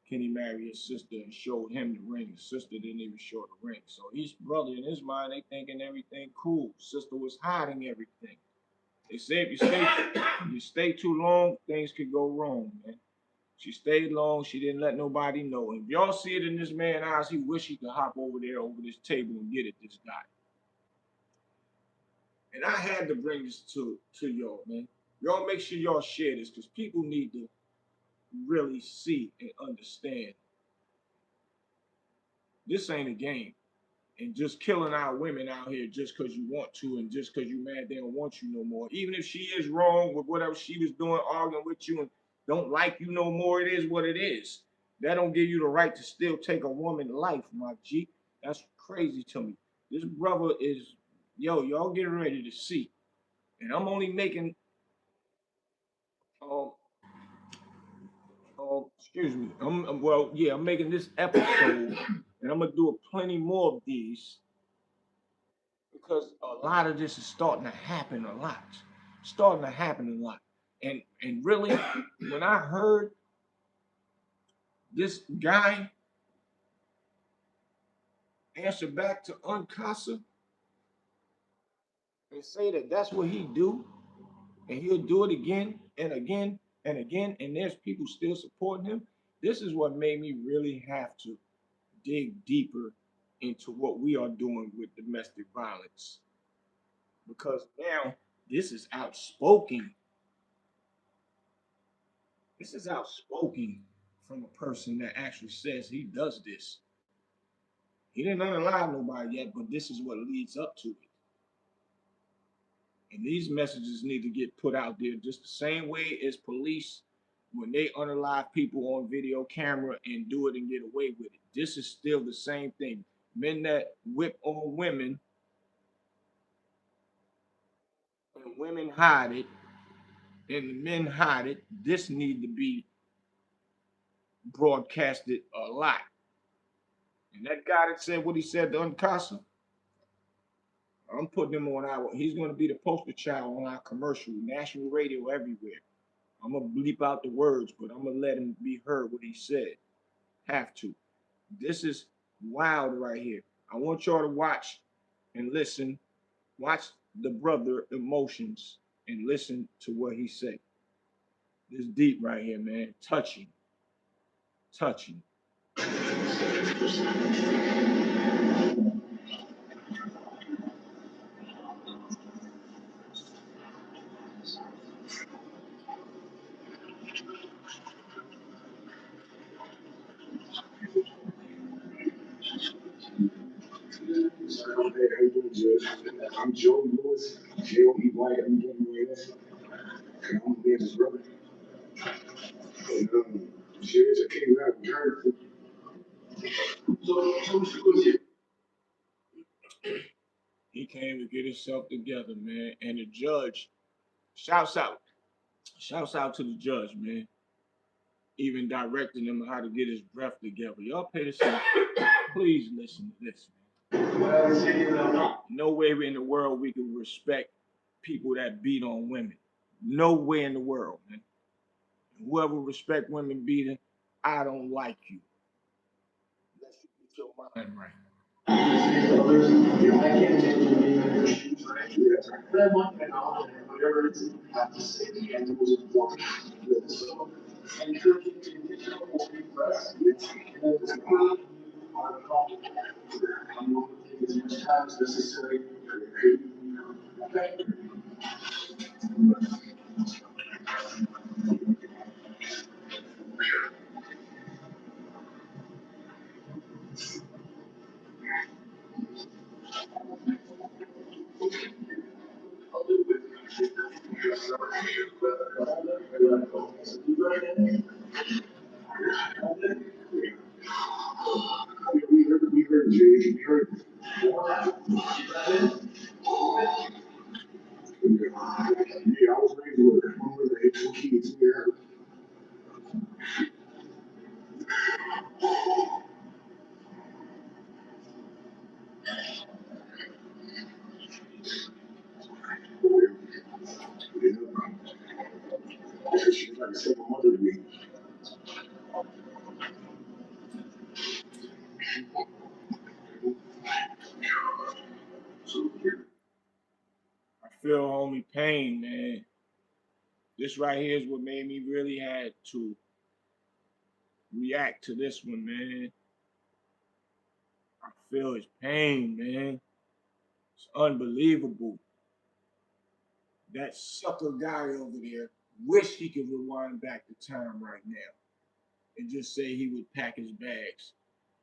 can he marry his sister, and showed him the ring. The sister didn't even show the ring. So his brother, in his mind, they thinking everything cool. Sister was hiding everything. They say if you stay too long, things could go wrong, man. She stayed long. She didn't let nobody know. And if y'all see it in this man's eyes, he wish he could hop over there over this table and get at this guy. And I had to bring this to y'all, man. Y'all make sure y'all share this because people need to really see and understand. This ain't a game. And just killing our women out here just because you want to and just because you mad they don't want you no more. Even if she is wrong with whatever she was doing, arguing with you and don't like you no more, it is what it is. That don't give you the right to still take a woman's life, my G. That's crazy to me. This brother is, y'all getting ready to see. And I'm only making, um, excuse me. I'm making this episode and I'm going to do plenty more of these because a lot of this is starting to happen a lot. Starting to happen a lot. And really, when I heard this guy answer back to Uncasa and say that that's what he do, and he'll do it again and again and again, and there's people still supporting him, this is what made me really have to dig deeper into what we are doing with domestic violence. Because now this is outspoken. This is outspoken from a person that actually says he does this. He didn't unalive nobody yet, but this is what leads up to it. And these messages need to get put out there just the same way as police when they unalive people on video camera and do it and get away with it. This is still the same thing. Men that whip on women and women hide it and the men hide it. This need to be broadcasted a lot. And that guy that said what he said to Uncasa, I'm putting him on he's going to be the poster child on our commercial, national radio everywhere. I'm going to bleep out the words, but I'm going to let him be heard what he said. Have to. This is wild right here. I want y'all to watch and listen. Watch the brother emotions and listen to what he said. This deep right here, man. Touching. Touching. Hey, how you doing, Judge? I'm Joe Lewis, J-O-E White. I'm doing this. And I'm being his brother. And, Judge, I came out and heard it. So she was here. He came to get himself together, man. And the judge, shouts out. Shouts out to the judge, man. Even directing him how to get his breath together. Y'all pay attention. Please listen to this, man. No way in the world we can respect people that beat on women. No way in the world, man. Whoever respect women beating, I don't like you. Unless you get your mind right. I can't imagine being in their shoes, right? Yes. But I want to know that whatever it is you have to say, the end was important. So, encouraging to additional will be pressed. And then it's important you are comfortable. You will take as much time as necessary. Okay. I'll do it. We heard Jay, we heard. Yeah, I was raised with her. I'm with her, 2 kids. Yeah. She's like a single mother to me. I feel homie pain, man. This right here is what made me really had to react to this one, man. I feel his pain, man. It's unbelievable. That sucker guy over there wish he could rewind back the time right now and just say he would pack his bags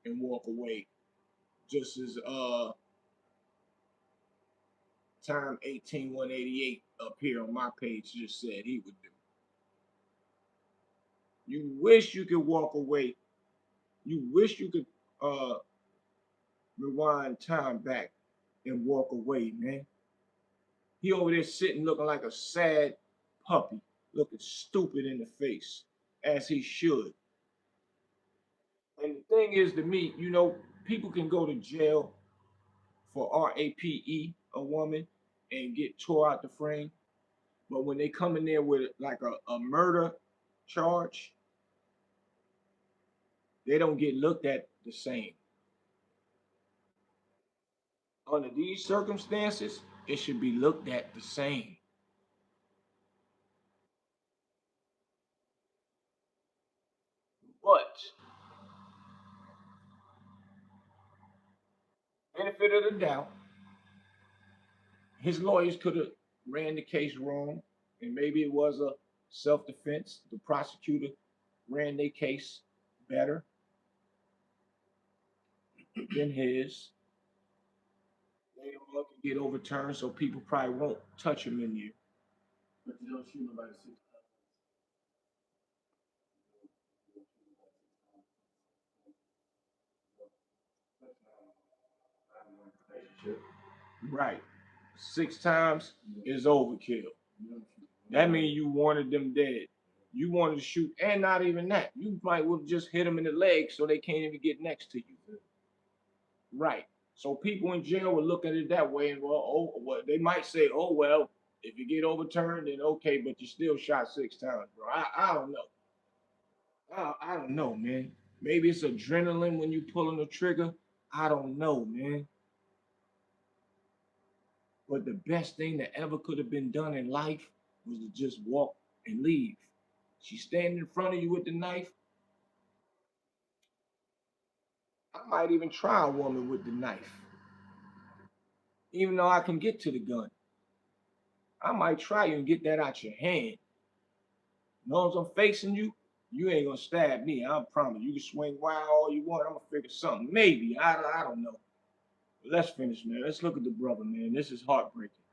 and walk away, just as time 18188 up here on my page just said he would do. You wish you could walk away. You wish you could uh rewind time back and walk away, man. He over there sitting looking like a sad puppy, looking stupid in the face, as he should. And the thing is to me, people can go to jail for RAPE, a woman, and get tore out the frame. But when they come in there with like a murder charge, they don't get looked at the same. Under these circumstances, it should be looked at the same. But benefit of the doubt, his lawyers could have ran the case wrong, and maybe it was a self-defense. The prosecutor ran their case better than his. They all can get overturned, so people probably won't touch him in here. But you don't shoot nobody 6 times. Relationship. Right. 6 times is overkill. That means you wanted them dead. You wanted to shoot, and not even that. You might would just hit them in the leg so they can't even get next to you. Right. So people in jail would look at it that way, and well, they might say, oh well, if you get overturned, then okay, but you still shot 6 times, bro. I don't know. I don't know, man. Maybe it's adrenaline when you pulling the trigger. I don't know, man. But the best thing that ever could have been done in life was to just walk and leave. She's standing in front of you with the knife. I might even try a woman with the knife, even though I can get to the gun. I might try you and get that out your hand. As long as I'm facing you, you ain't gonna stab me. I promise. You can swing wild all you want. I'm gonna figure something. Maybe. I don't know. But let's finish, man. Let's look at the brother, man. This is heartbreaking.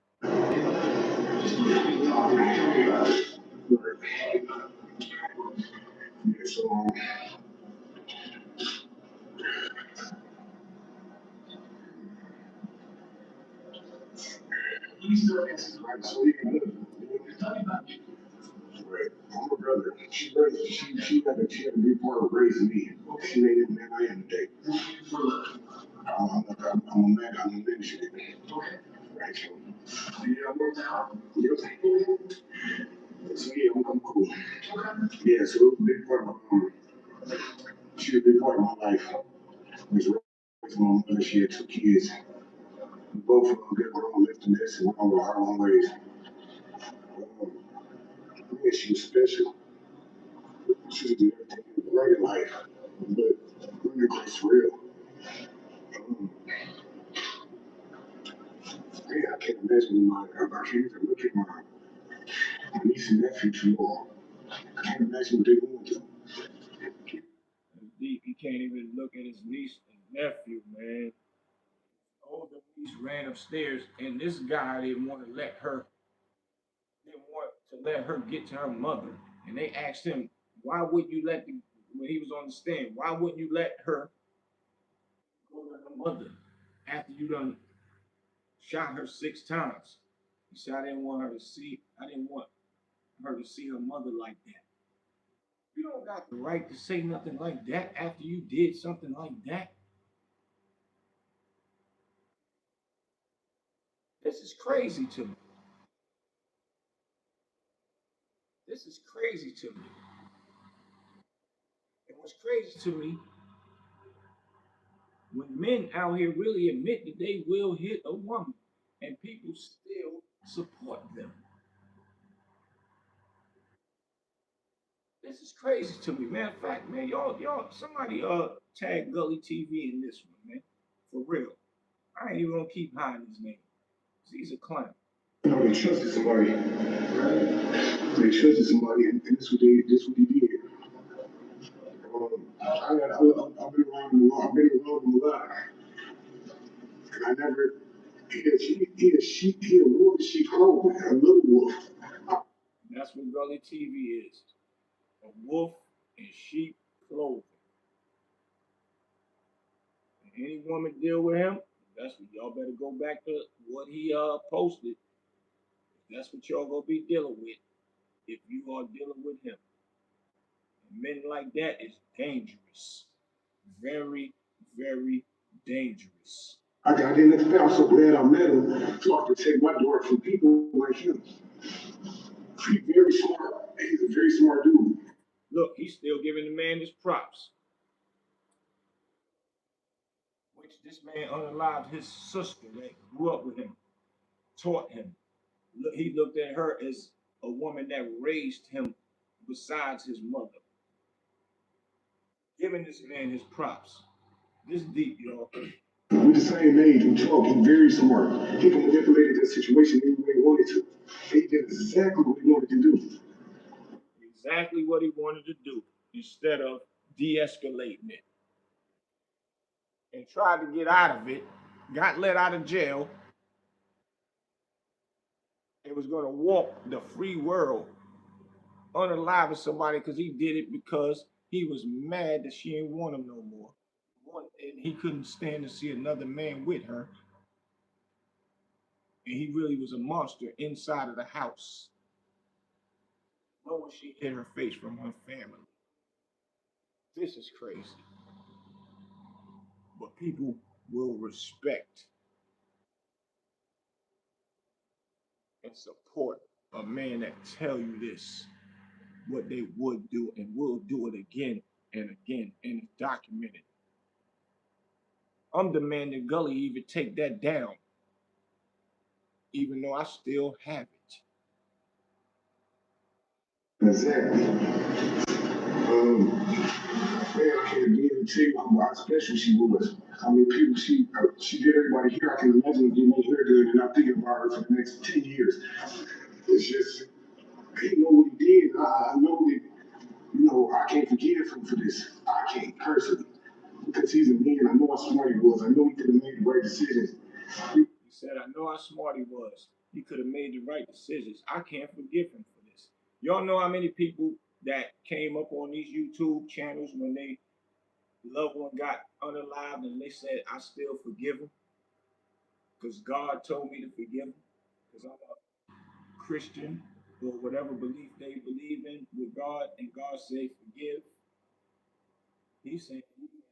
So, right, so yeah, right. I'm a brother. She had a big part of raising me. She made it the man I am today. I'm a man. I'm a ministry. Right. So, yeah, I'm working out. Yep. So yeah, I'm cool. Yeah, so it was a big part of she was a big part of my life. Was raising my mother. She had 2 kids. Both of them got their own lifting this and all our own ways. Yeah, she was special. She was doing everything right in life. But really, it's real. Um, yeah, I can't imagine my kids are looking at my niece and nephew too long. I can't imagine what they're going through. It's deep. He can't even look at his niece and nephew, man. Older niece ran upstairs, and this guy didn't want to let her get to her mother. And they asked him, Why wouldn't you let when he was on the stand? Why wouldn't you let her go to her mother after you done shot her 6 times? He said, I didn't want her to see her mother like that. You don't got the right to say nothing like that after you did something like that. This is crazy to me. This is crazy to me. And what's crazy to me, when men out here really admit that they will hit a woman and people still support them. This is crazy to me. Matter of fact, man, somebody tag Gully TV in this one, man. For real. I ain't even gonna keep hiding his name. He's a clown. You know, they trusted somebody, right? They trusted somebody, and this what he did. I've been around him a lot. I've been around him a lot, and I never. He a wolf in sheep clothing, a little wolf. That's what Gully TV is. A wolf in sheep clothing. And any woman deal with him, that's what y'all better go back to what he posted. That's what y'all gonna be dealing with if you are dealing with him. And men like that is dangerous. Very, very dangerous. I didn't expect. I'm so glad I met him, so I could take my daughter from people like him. He's very smart. He's a very smart dude. Look, he's still giving the man his props. Which this man unalived his sister that grew up with him, taught him. Look, he looked at her as a woman that raised him besides his mother. Giving this man his props. This deep, y'all. We're the same age. We talk. He's very smart. He manipulated the situation any way he wanted to. He did exactly what he wanted to do. Exactly what he wanted to do instead of de-escalating it. And tried to get out of it, got let out of jail, and was going to walk the free world unaliving somebody because he did it because he was mad that she ain't want him no more. And he couldn't stand to see another man with her. And he really was a monster inside of the house. Knowing she hid her face from her family. This is crazy. But people will respect and support a man that tell you this, what they would do and will do it again and again, and it's documented. I'm demanding Gully even take that down, even though I still have it. Exactly. Man, I can't even tell you how special she was. How many people she did everybody here. I can imagine getting my hair done and not thinking about her for the next 10 years. It's just, he know what he did. I know that, I can't forgive him for this. I can't personally. Because he's a man. I know how smart he was. I know he could have made the right decisions. He said, I know how smart he was. He could have made the right decisions. I can't forgive him for this. Y'all know how many people that came up on these YouTube channels when they loved one got unalived and they said, I still forgive him because God told me to forgive him because I'm a Christian or whatever belief they believe in with God and God said forgive. He's saying he can't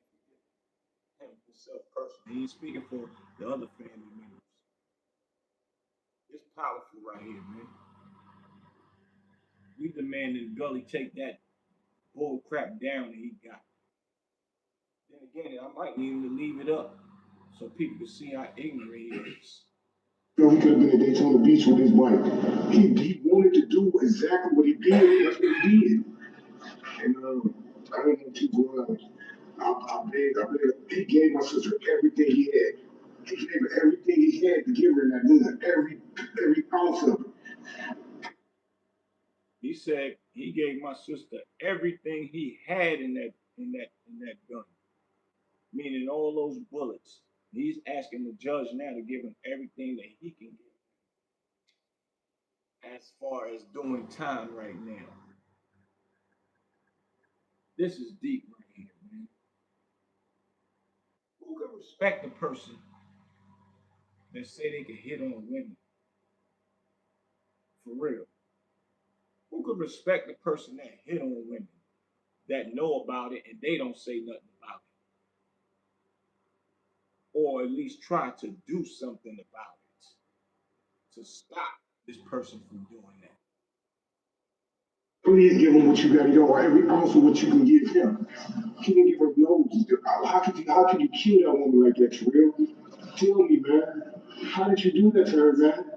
forgive him himself personally. He's speaking for the other family members. It's powerful right here, man. We demanded Gully take that bull crap down that he got. Then again, I might need him to leave it up so people can see how ignorant he is. He could have been at Daytona Beach with his wife. He wanted to do exactly what he did. That's what he did. And I don't want to go on. I begged. He gave my sister everything he had. He gave her everything he had to give her in that gun. Every ounce of it. He said he gave my sister everything he had in that gun, meaning all those bullets. He's asking the judge now to give him everything that he can give as far as doing time right now. This is deep right here, man. Who can respect a person that say they can hit on women? For real. Who could respect the person that hit on women, that know about it and they don't say nothing about it? Or at least try to do something about it to stop this person from doing that. Please give him what you got. You know, every ounce of what you can give him. He didn't give her no. How could you kill that woman like that, Terrell? Tell me, man. How did you do that to her, man?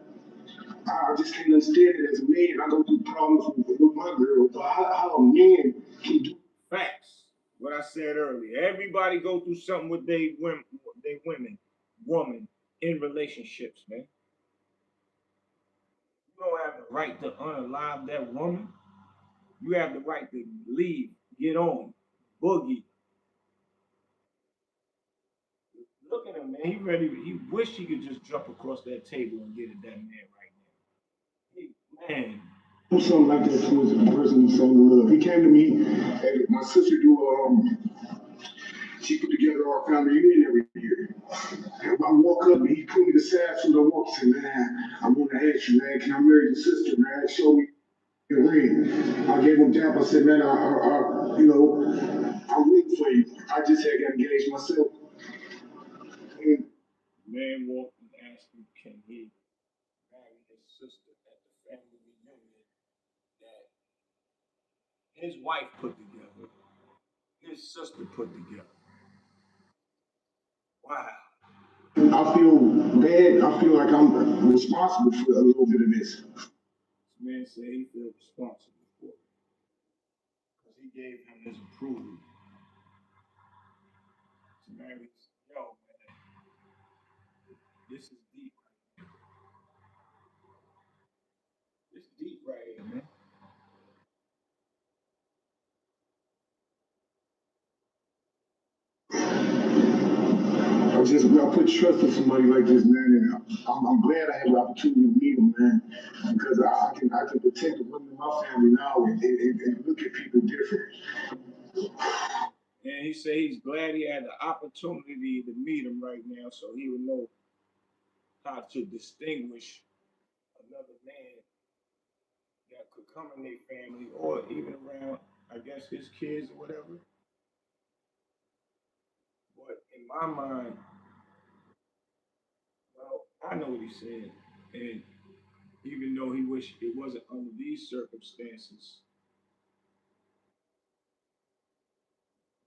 I just can't understand it as a man. I go through problems with my girl, but how a man can do. Facts. What I said earlier. Everybody go through something with woman in relationships, man. You don't have the right to unalive that woman. You have the right to leave, get on, boogie. Look at him, man. He ready. He wish he could just jump across that table and get at that man right now. Man, Do something like that towards the person he's so in love. He came to me, and my sister she put together our family reunion every year. And I walk up and he put me to the side so I walk and said, man, I want to ask you, man, can I marry your sister, man? Show me the ring. I gave him down. I said, man, I'm waiting for you. I just had got engaged myself. And man walked and asked him, can he marry his sister at the family reunion that his wife put together, his sister put together. Wow. I feel bad. I feel like I'm responsible for a little bit of this. This man said he feels responsible for it because he gave him his approval to marry. Yo, man, this is deep. This deep right here, man. I put trust in somebody like this, man, and I'm glad I had the opportunity to meet him, man, because I can protect the women in my family now and look at people different. And he said he's glad he had the opportunity to meet him right now so he would know how to distinguish another man that could come in their family or even around, I guess, his kids or whatever. But in my mind, well, I know what he said. And even though he wished it wasn't under these circumstances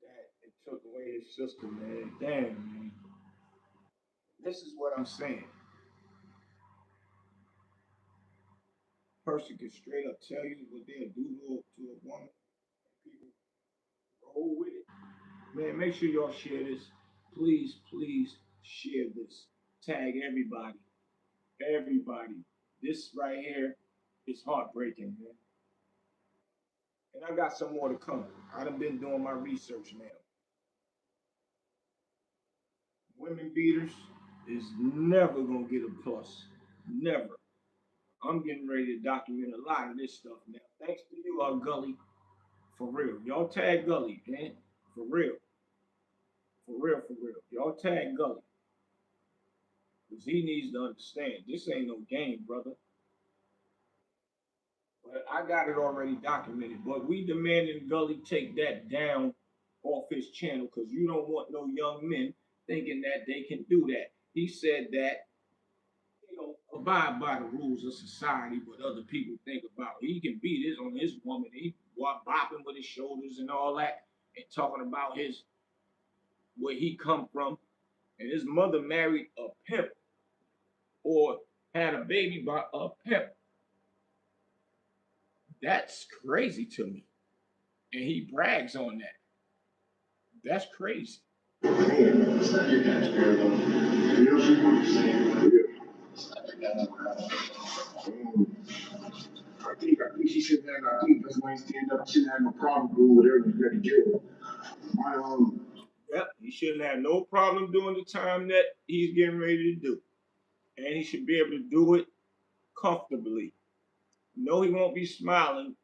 that it took away his sister, man. Damn, man. This is what I'm saying. Person can straight up tell you what they'll do to a woman. People roll with it. Man, make sure y'all share this. Please, please share this. Tag everybody. Everybody. This right here is heartbreaking, man. And I got some more to come. I done been doing my research now. Women beaters is never gonna get a plus. Never. I'm getting ready to document a lot of this stuff now. Thanks to you, Gully. For real. Y'all tag Gully, man. For real. For real, for real. Y'all tag Gully. Because he needs to understand this ain't no game, brother. But I got it already documented. But we demanding Gully take that down off his channel because you don't want no young men thinking that they can do that. He said that he don't abide by the rules of society, but other people think about. He can beat his on his woman. He bopping with his shoulders and all that, and talking about his where he come from. And his mother married a pimp or had a baby by a pimp. That's crazy to me. And he brags on that. That's crazy. It's not your dad's beer, though. You know, she wants to say, It's not your dad's beer. I think she should have. I think that's why he stand up. She shouldn't have no problem doing whatever you got to do. My Yep, he shouldn't have no problem doing the time that he's getting ready to do. And he should be able to do it comfortably. No, he won't be smiling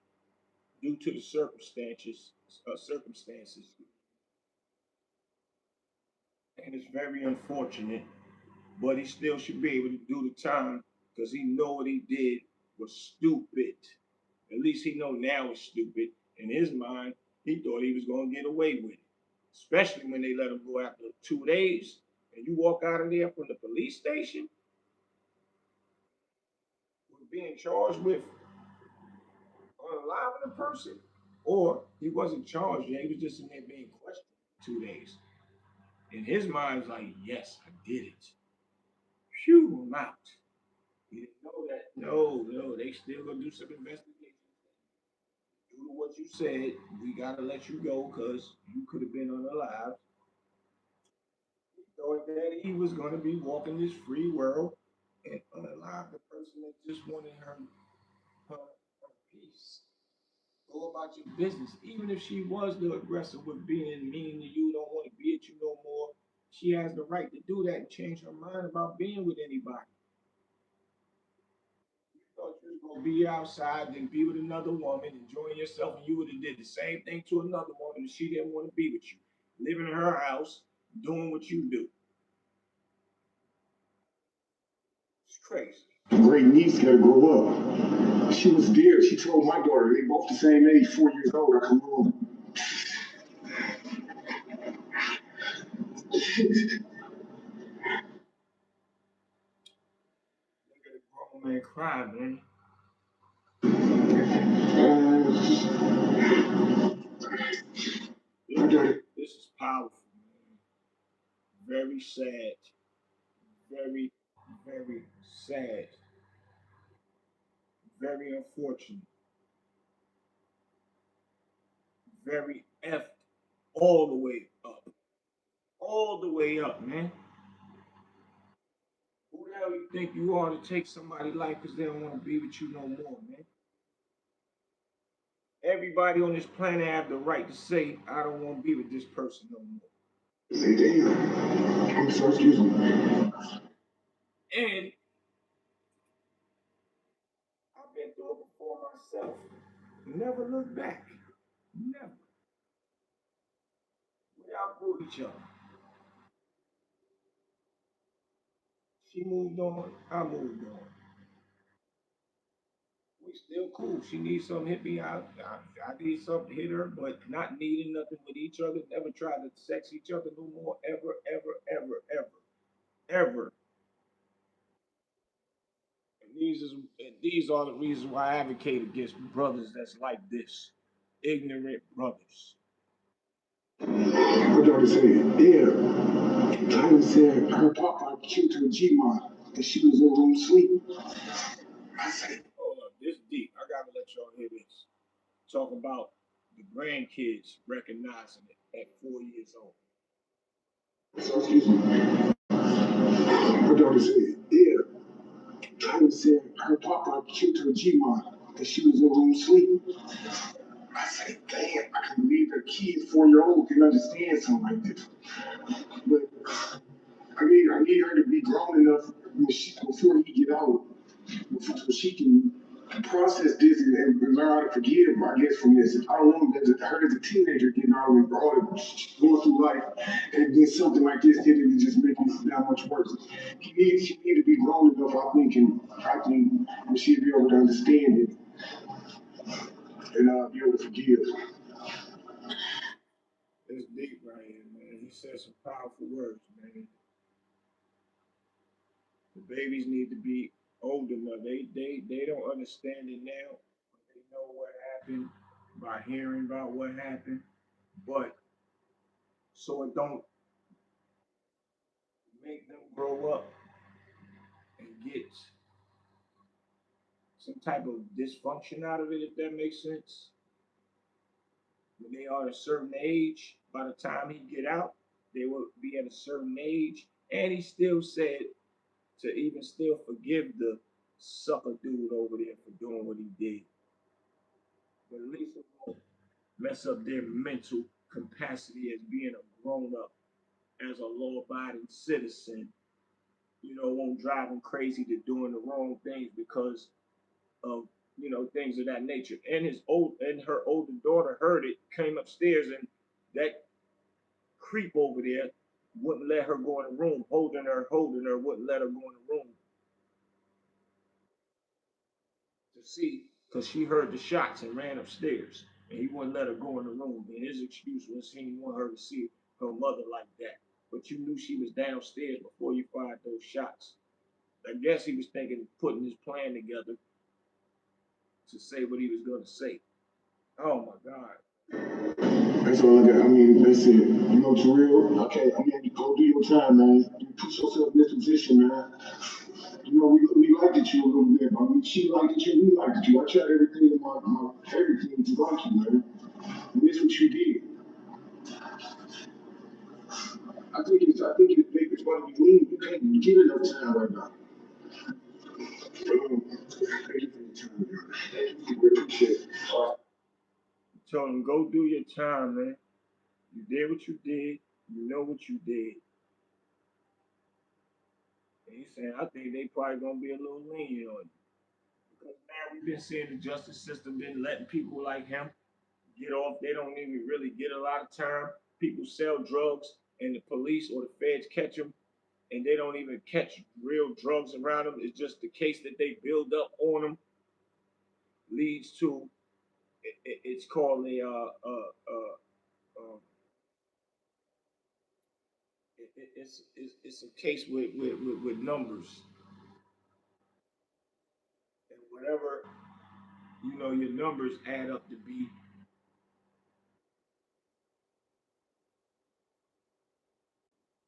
due to the circumstances circumstances, and it's very unfortunate. But he still should be able to do the time because he know what he did was stupid. At least he know now it's stupid. In his mind, he thought he was gonna get away with it. Especially when they let him go after 2 days and you walk out of there from the police station with being charged with unaliving a person. Or he wasn't charged yet, he was just in there being questioned for 2 days. In his mind, it's like, yes, I did it. Phew, I'm out. He didn't know that. No, they still gonna do some investigation. Due to what you said, we gotta let you go because you could have been unalive. He thought that he was gonna be walking this free world and unalive the person that just wanted her peace. Go about your business. Even if she was the aggressor with being mean to you, don't want to be at you no more, she has the right to do that and change her mind about being with anybody. Thought you was gonna be outside and be with another woman, enjoying yourself, and you would have did the same thing to another woman, and she didn't want to be with you, living in her house, doing what you do. It's crazy. The great niece gotta grow up. She was there. She told my daughter, they both the same age, 4 years old. I come home. Look at a grown man cry, man. This is powerful, man. Very sad. Very, very sad. Very unfortunate. Very effed all the way up. All the way up, man. Who the hell you think you are to take somebody's life because they don't want to be with you no more, man? Everybody on this planet have the right to say, I don't want to be with this person no more. Say, damn. I'm so excuse me. And I've been through it before myself. Never look back. Never. We outgrew each other. She moved on. I moved on. We still cool. She needs something, hit me out. I need something, hit her, but not needing nothing with each other. Never try to sex each other no more. Ever, ever, ever, ever, ever. And these are the reasons why I advocate against brothers that's like this, ignorant brothers. My daughter said, yeah. I said her papa killed her G-Ma and she was in the room sleeping. I said, Hold up, this deep. I gotta let y'all hear this. Talk about the grandkids recognizing it at 4 years old. so excuse me. My daughter said, yeah. I said her papa killed her G-Ma and she was in the room sleeping. I said, damn, I can believe a kid 4 year old can understand something like this. But I need her to be grown enough before he get out, so she can process this and learn how to forgive, I guess, from this. I don't want her as a teenager getting all involved, going through life, and then something like this hit it just making it that much worse. She need to be grown enough, I think she'll be able to understand it and be able to forgive. It's deep right here, man. He said some powerful words, man. The babies need to be old enough. They don't understand it now. They know what happened by hearing about what happened, but so it don't make them grow up and get some type of dysfunction out of it, if that makes sense. When they are a certain age, by the time he get out, they will be at a certain age. And he still said to even still forgive the sucker dude over there for doing what he did. But at least it won't mess up their mental capacity as being a grown up, as a law abiding citizen. Won't drive them crazy to doing the wrong things because of things of that nature. And her older daughter heard it, came upstairs, and that creep over there wouldn't let her go in the room, holding her, wouldn't let her go in the room to see, because she heard the shots and ran upstairs, and he wouldn't let her go in the room. And his excuse was he didn't want her to see her mother like that. But you knew she was downstairs before you fired those shots. I guess he was thinking of putting his plan together to say what he was going to say. Oh my God. That's all I got. I mean, that's it. You know, Terrell, go do your time, man. You put yourself in this position, man. You know, we liked it you a little bit. I mean, she liked it you, we liked it you. I tried everything in my everything to like you, man. And this what you did. I think it's one of you leave. You can't get enough time right now. Thank you for your time, man. Thank you. We appreciate it. Told him, go do your time, man. You did what you did. You know what you did. And he's saying, I think they probably gonna be a little lenient on you. Because now we've been seeing the justice system been letting people like him get off. They don't even really get a lot of time. People sell drugs and the police or the feds catch them and they don't even catch real drugs around them. It's just the case that they build up on them leads to it's called um, it's a case with numbers and whatever your numbers add up to be,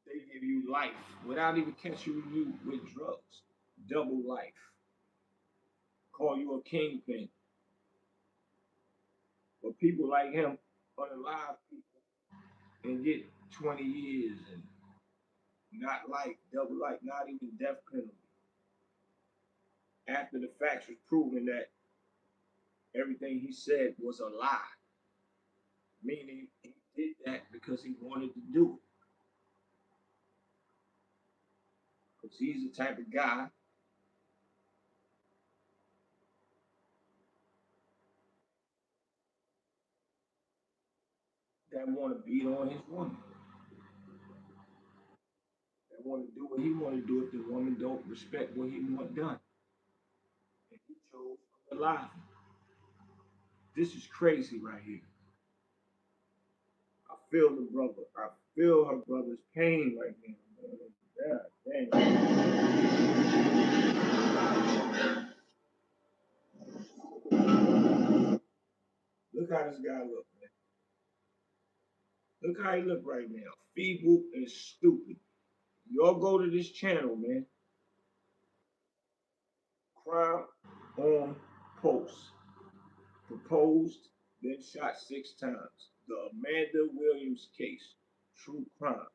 they give you life without even catching you with drugs. Double life. Call you a kingpin. But people like him unalive people and get 20 years and not life, double life, not even death penalty. After the facts was proven that everything he said was a lie, meaning he did that because he wanted to do it. Because he's the type of guy that want to beat on his woman, that want to do what he want to do if the woman don't respect what he want done. And he chose to lie. This is crazy right here. I feel the brother. I feel her brother's pain right now. God dang. Look how this guy look, man. Look how he look right now. Feeble and stupid. Y'all go to this channel, man. Crime on post. Proposed, then shot 6 times. The Amanda Williams case. True crime.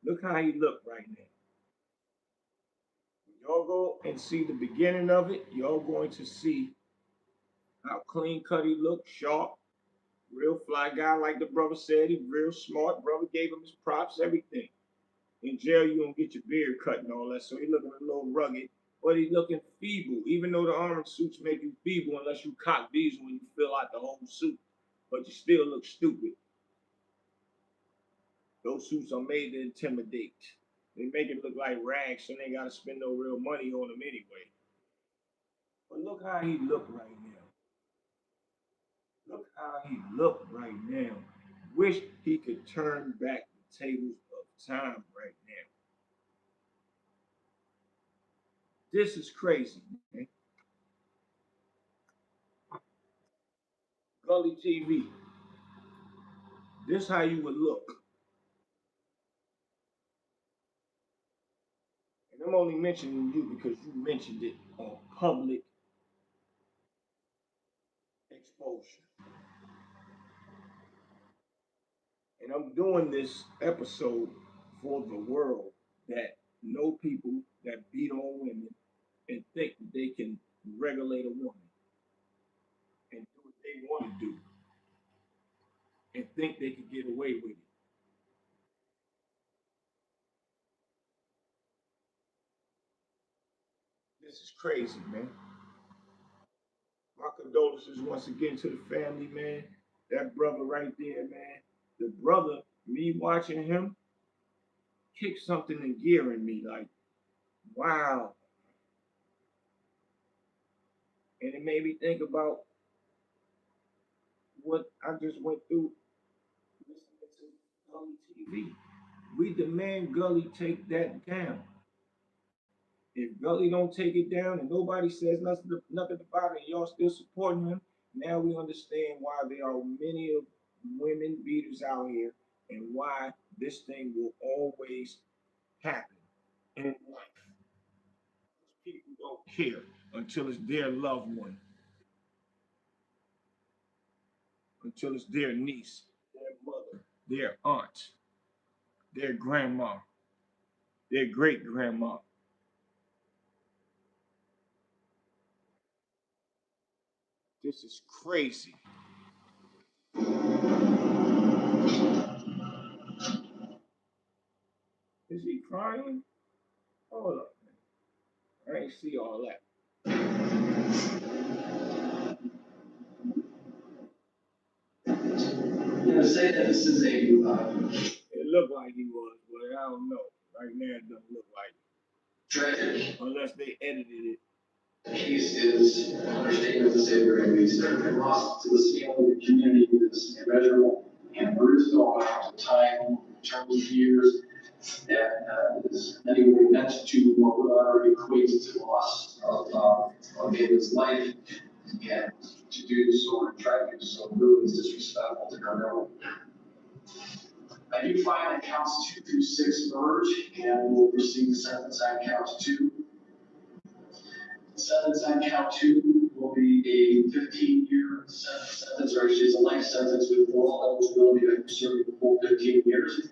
Look how he look right now. When y'all go and see the beginning of it, y'all going to see how clean cut he looked, sharp, real fly guy, like the brother said. He real smart. Brother gave him his props, everything. In jail, you don't get your beard cut and all that, so he looking a little rugged, but he looking feeble. Even though the armored suits make you feeble, unless you cock these when you fill out the whole suit, but you still look stupid. Those suits are made to intimidate. They make it look like rags, so they gotta spend no real money on them anyway. But look how he look right now. Look how he look right now. Wish he could turn back the tables of time right now. This is crazy, man. Gully TV. This how you would look. And I'm only mentioning you because you mentioned it on public exposure. And I'm doing this episode for the world that know people that beat on women and think that they can regulate a woman and do what they want to do and think they can get away with it. This is crazy, man. My condolences once again to the family, man. That brother right there, man. The brother, me watching him kick something in gear in me, like, wow. And it made me think about what I just went through listening to Gully TV. We demand Gully take that down. If Gully don't take it down and nobody says nothing about it, and y'all still supporting him, now we understand why there are many of women beaters out here and why this thing will always happen in life. People don't care until it's their loved one, until it's their niece, their mother, their aunt, their grandma, their great grandma. This is crazy. Is he crying? Hold up. I ain't see all that. I'm gonna say that this is a, It looked like he was, but I don't know. Right now, it doesn't look like it. tragic. Unless they edited it. The case is, an understatement to say very least, the loss to this family, the community is immeasurable, and there is no amount of time, in terms of years, that is anywhere meant to what would already equate to loss of David's life, and to do so and try to do so really is disrespectful to her memory. I do find that counts 2 through 6 merge, and we'll proceed to sentence on count 2. Sentence on count 2 will be a 15-year sentence, or actually it's a life sentence with parole eligibility after serving the full 15 years.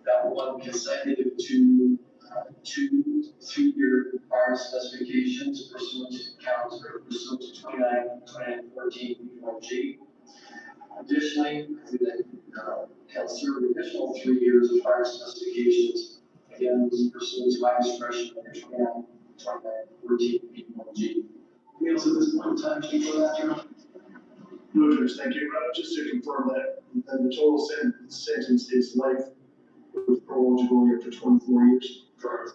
That one consecutive to 2 3-year prior specifications pursuant to counts or pursuant to 2914 B1G. Additionally, we then have served an additional 3 years of prior specifications, again, pursuant to my discretion under 2914 B1G. Meals at this point in time, speak for that, John? No, Judge, thank you. Just to confirm that the total sentence is life with parole eligibility up to 24 years. Correct.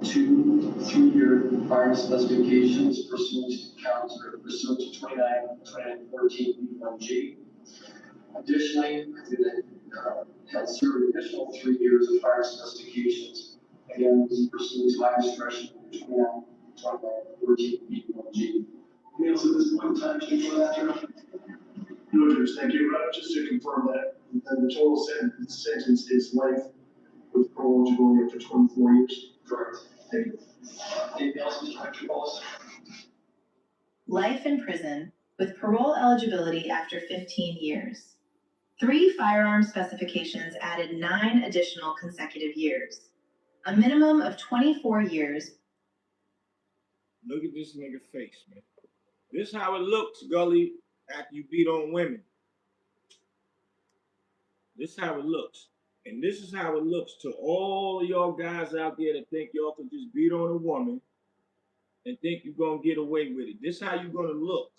2 3-year prior specifications pursuant to counts or pursuant to 2914 B1G. Additionally, we then have served an additional 3 years of prior specifications, again, pursuant to my discretion under 2914 B1G. Meals at this point in time, speak for that, John? No, Judge, thank you. Just to confirm that the total sentence is life with parole eligibility up to 24 years. Correct. Thank you. Anything else, Mr. Wallace? Life in prison with parole eligibility after 15 years. 3 firearm specifications added 9 additional consecutive years. A minimum of 24 years. Look at this nigga face, man. This how it looks, Gully, after you beat on women. This how it looks. And this is how it looks to all y'all guys out there that think y'all can just beat on a woman and think you're gonna get away with it. This how you're gonna look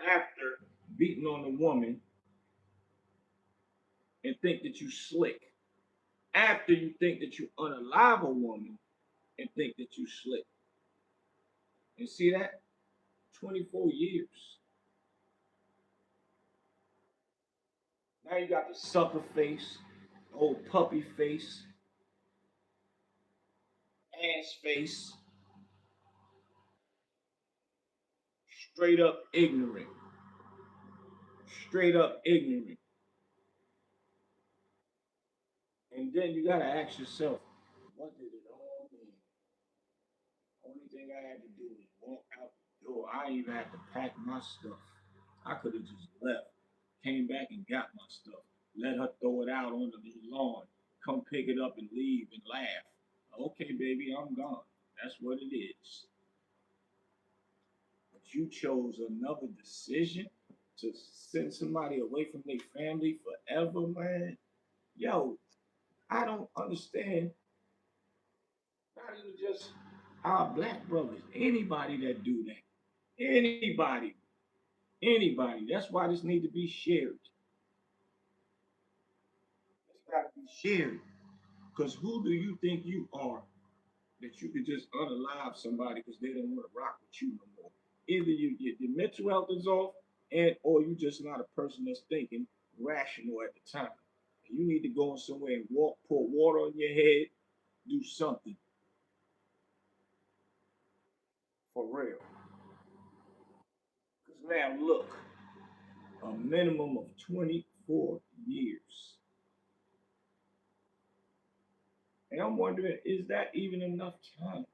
after beating on a woman and think that you slick. After you think that you unalive a woman and think that you slick. And see that? 24 years. Now you got the sucker face, old puppy face, ass face, straight up ignorant. Straight up ignorant. And then you gotta ask yourself, what did it all mean? Only thing I had to do was walk out the door. I didn't even have to pack my stuff. I could have just left, came back and got my stuff, let her throw it out on the lawn, come pick it up and leave and laugh. Okay, baby, I'm gone. That's what it is. But you chose another decision to send somebody away from their family forever, man. Yo, I don't understand. How do you just our black brothers, anybody that do that, anybody, anybody. That's why this need to be shared. It's got to be shared. Because who do you think you are that you could just unalive somebody because they don't want to rock with you no more? Either your mental health is off, and or you just not a person that's thinking rational at the time. You need to go in somewhere and walk, pour water on your head, do something for real. Because now look, a minimum of 24 years. And I'm wondering, is that even enough time?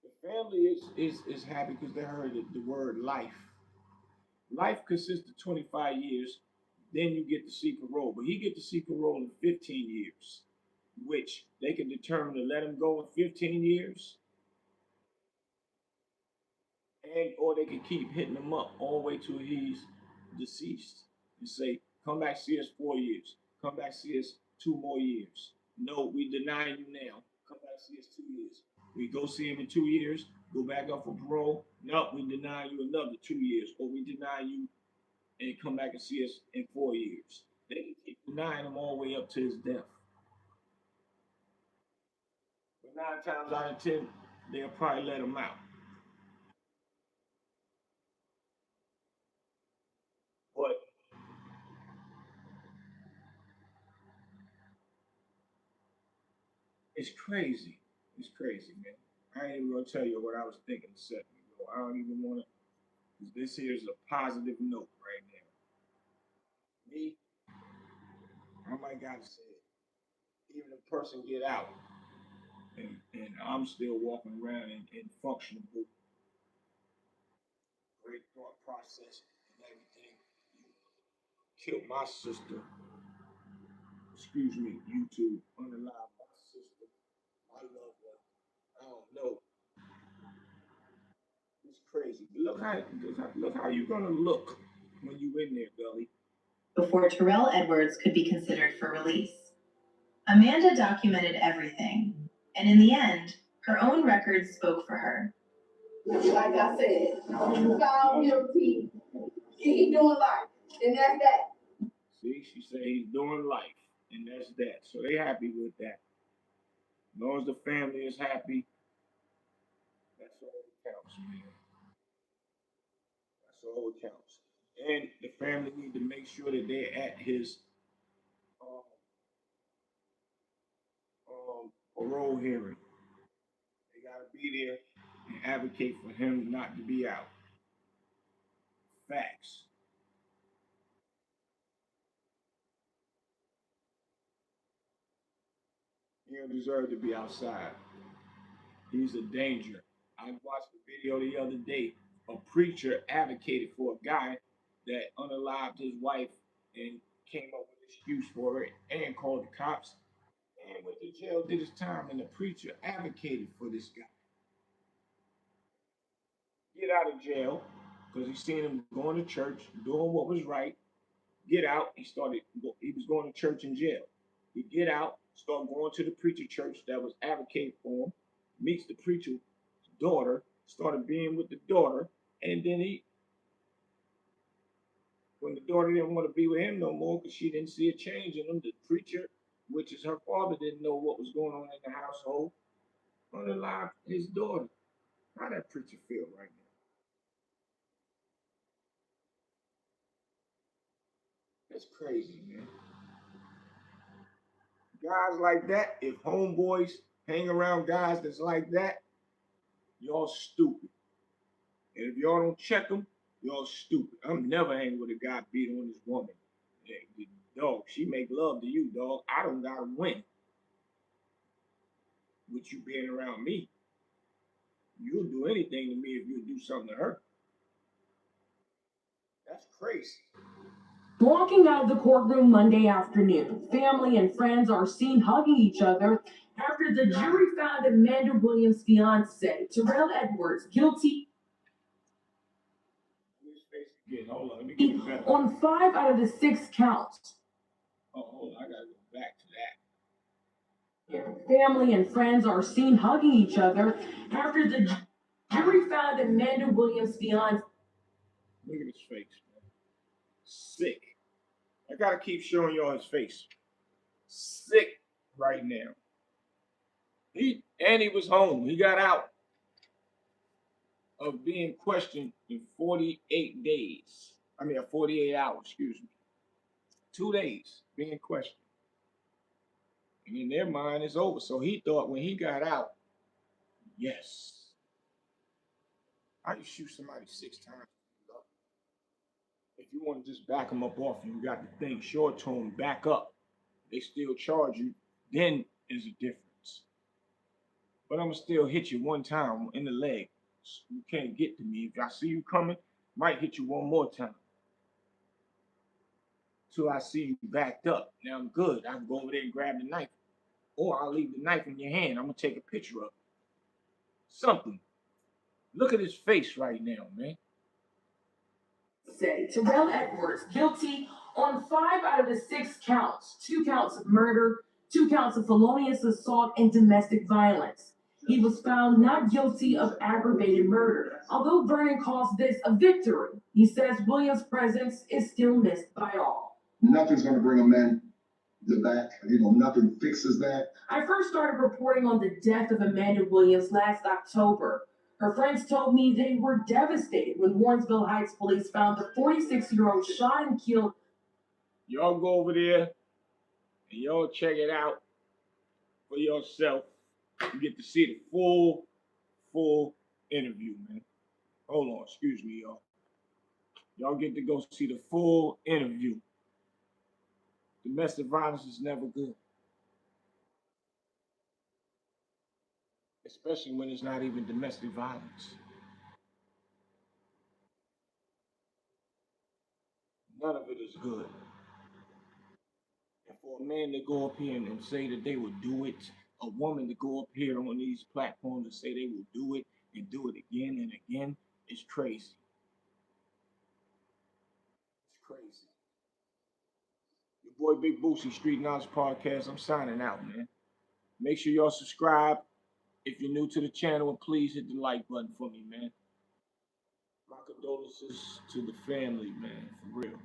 The family is happy because they heard the word life. Life consists of 25 years, then you get to see parole. But he get to see parole in 15 years, which they can determine to let him go in 15 years, and or they can keep hitting him up all the way till he's deceased and say, come back see us 4 years, come back see us 2 more years. No, we deny you now. Come back see us 2 years. We go see him in 2 years, go back up for parole. No, we deny you another 2 years, or we deny you and come back and see us in 4 years. They can keep denying him all the way up to his death. But 9 times out of 10, they'll probably let him out. But it's crazy. It's crazy, man. I ain't even gonna tell you what I was thinking a second ago. I don't even wanna, cause this here's a positive note right now. Me, I might gotta say it. Even a person get out and I'm still walking around in functional, great thought process and everything. You killed my sister. Excuse me, YouTube, unalive my sister. I love her. I don't know. It's crazy. Look how you gonna look when you in there, Gully. Before Terrell Edwards could be considered for release. Amanda documented everything, and in the end, her own records spoke for her. Like I said, found guilty. He doing life, and that's that. See, she said he's doing life, and that's that. So they happy with that. As long as the family is happy, that's all that counts, man. That's all that counts. And the family need to make sure that they're at his um, parole hearing. They gotta be there and advocate for him not to be out. Facts. He don't deserve to be outside. He's a danger. I watched a video the other day. A preacher advocated for a guy that unalived his wife and came up with an excuse for it and called the cops and went to jail, did his time. And the preacher advocated for this guy. Get out of jail because he seen him going to church, doing what was right. Get out. He was going to church in jail. He get out, start going to the preacher church that was advocating for him, meets the preacher's daughter, started being with the daughter, and then when the daughter didn't want to be with him no more because she didn't see a change in him, the preacher, which is her father, didn't know what was going on in the household, unalived his daughter. How that preacher feel right now? That's crazy, man. Guys like that, if homeboys hang around guys that's like that, y'all stupid. And if y'all don't check them, y'all stupid. I'm never hanging with a guy beating on his woman. Yeah, dog, she make love to you, dog. I don't gotta win with you being around me. You'll do anything to me if you do something to her. That's crazy. Walking out of the courtroom Monday afternoon, family and friends are seen hugging each other after the jury found Amanda Williams' fiance, Terrell Edwards, guilty Again, hold on, let me get it better. on 5 out of the 6 counts. Oh, hold on, I gotta go back to that. Family and friends are seen hugging each other after the jury found Amanda Williams' fiance. Look at his face, man. Sick. I gotta keep showing y'all his face. Sick right now. He was home. He got out of being questioned in 48 days. 48 hours, excuse me. 2 days being questioned. And in their mind, it's over. So he thought when he got out, yes, I can shoot somebody 6 times. If you want to just back them up off you, got to think short term, back up. They still charge you, then is a difference. But I'm going to still hit you one time in the leg. You can't get to me. If I see you coming, might hit you one more time. Till I see you backed up. Now I'm good. I can go over there and grab the knife. Or I'll leave the knife in your hand. I'm going to take a picture of it. Something. Look at his face right now, man. Say Terrell Edwards guilty on 5 out of the 6 counts: 2 counts of murder, 2 counts of felonious assault, and domestic violence. He was found not guilty of aggravated murder. Although Vernon calls this a victory, he says Williams' presence is still missed by all. Nothing's gonna bring a man back. Nothing fixes that. I first started reporting on the death of Amanda Williams last October. Her friends told me they were devastated when Warrensville Heights police found the 46-year-old shot and killed. Y'all go over there and y'all check it out for yourself. You get to see the full interview, man. Hold on, excuse me, y'all. Y'all get to go see the full interview. Domestic violence is never good. Especially when it's not even domestic violence. None of it is good. And for a man to go up here and say that they would do it, a woman to go up here on these platforms and say they will do it and do it again and again, it's crazy. It's crazy. Your boy Big Boosie, Street Knowledge Podcast. I'm signing out, man. Make sure y'all subscribe if you're new to the channel, and please hit the like button for me, man. My condolences to the family, man, for real.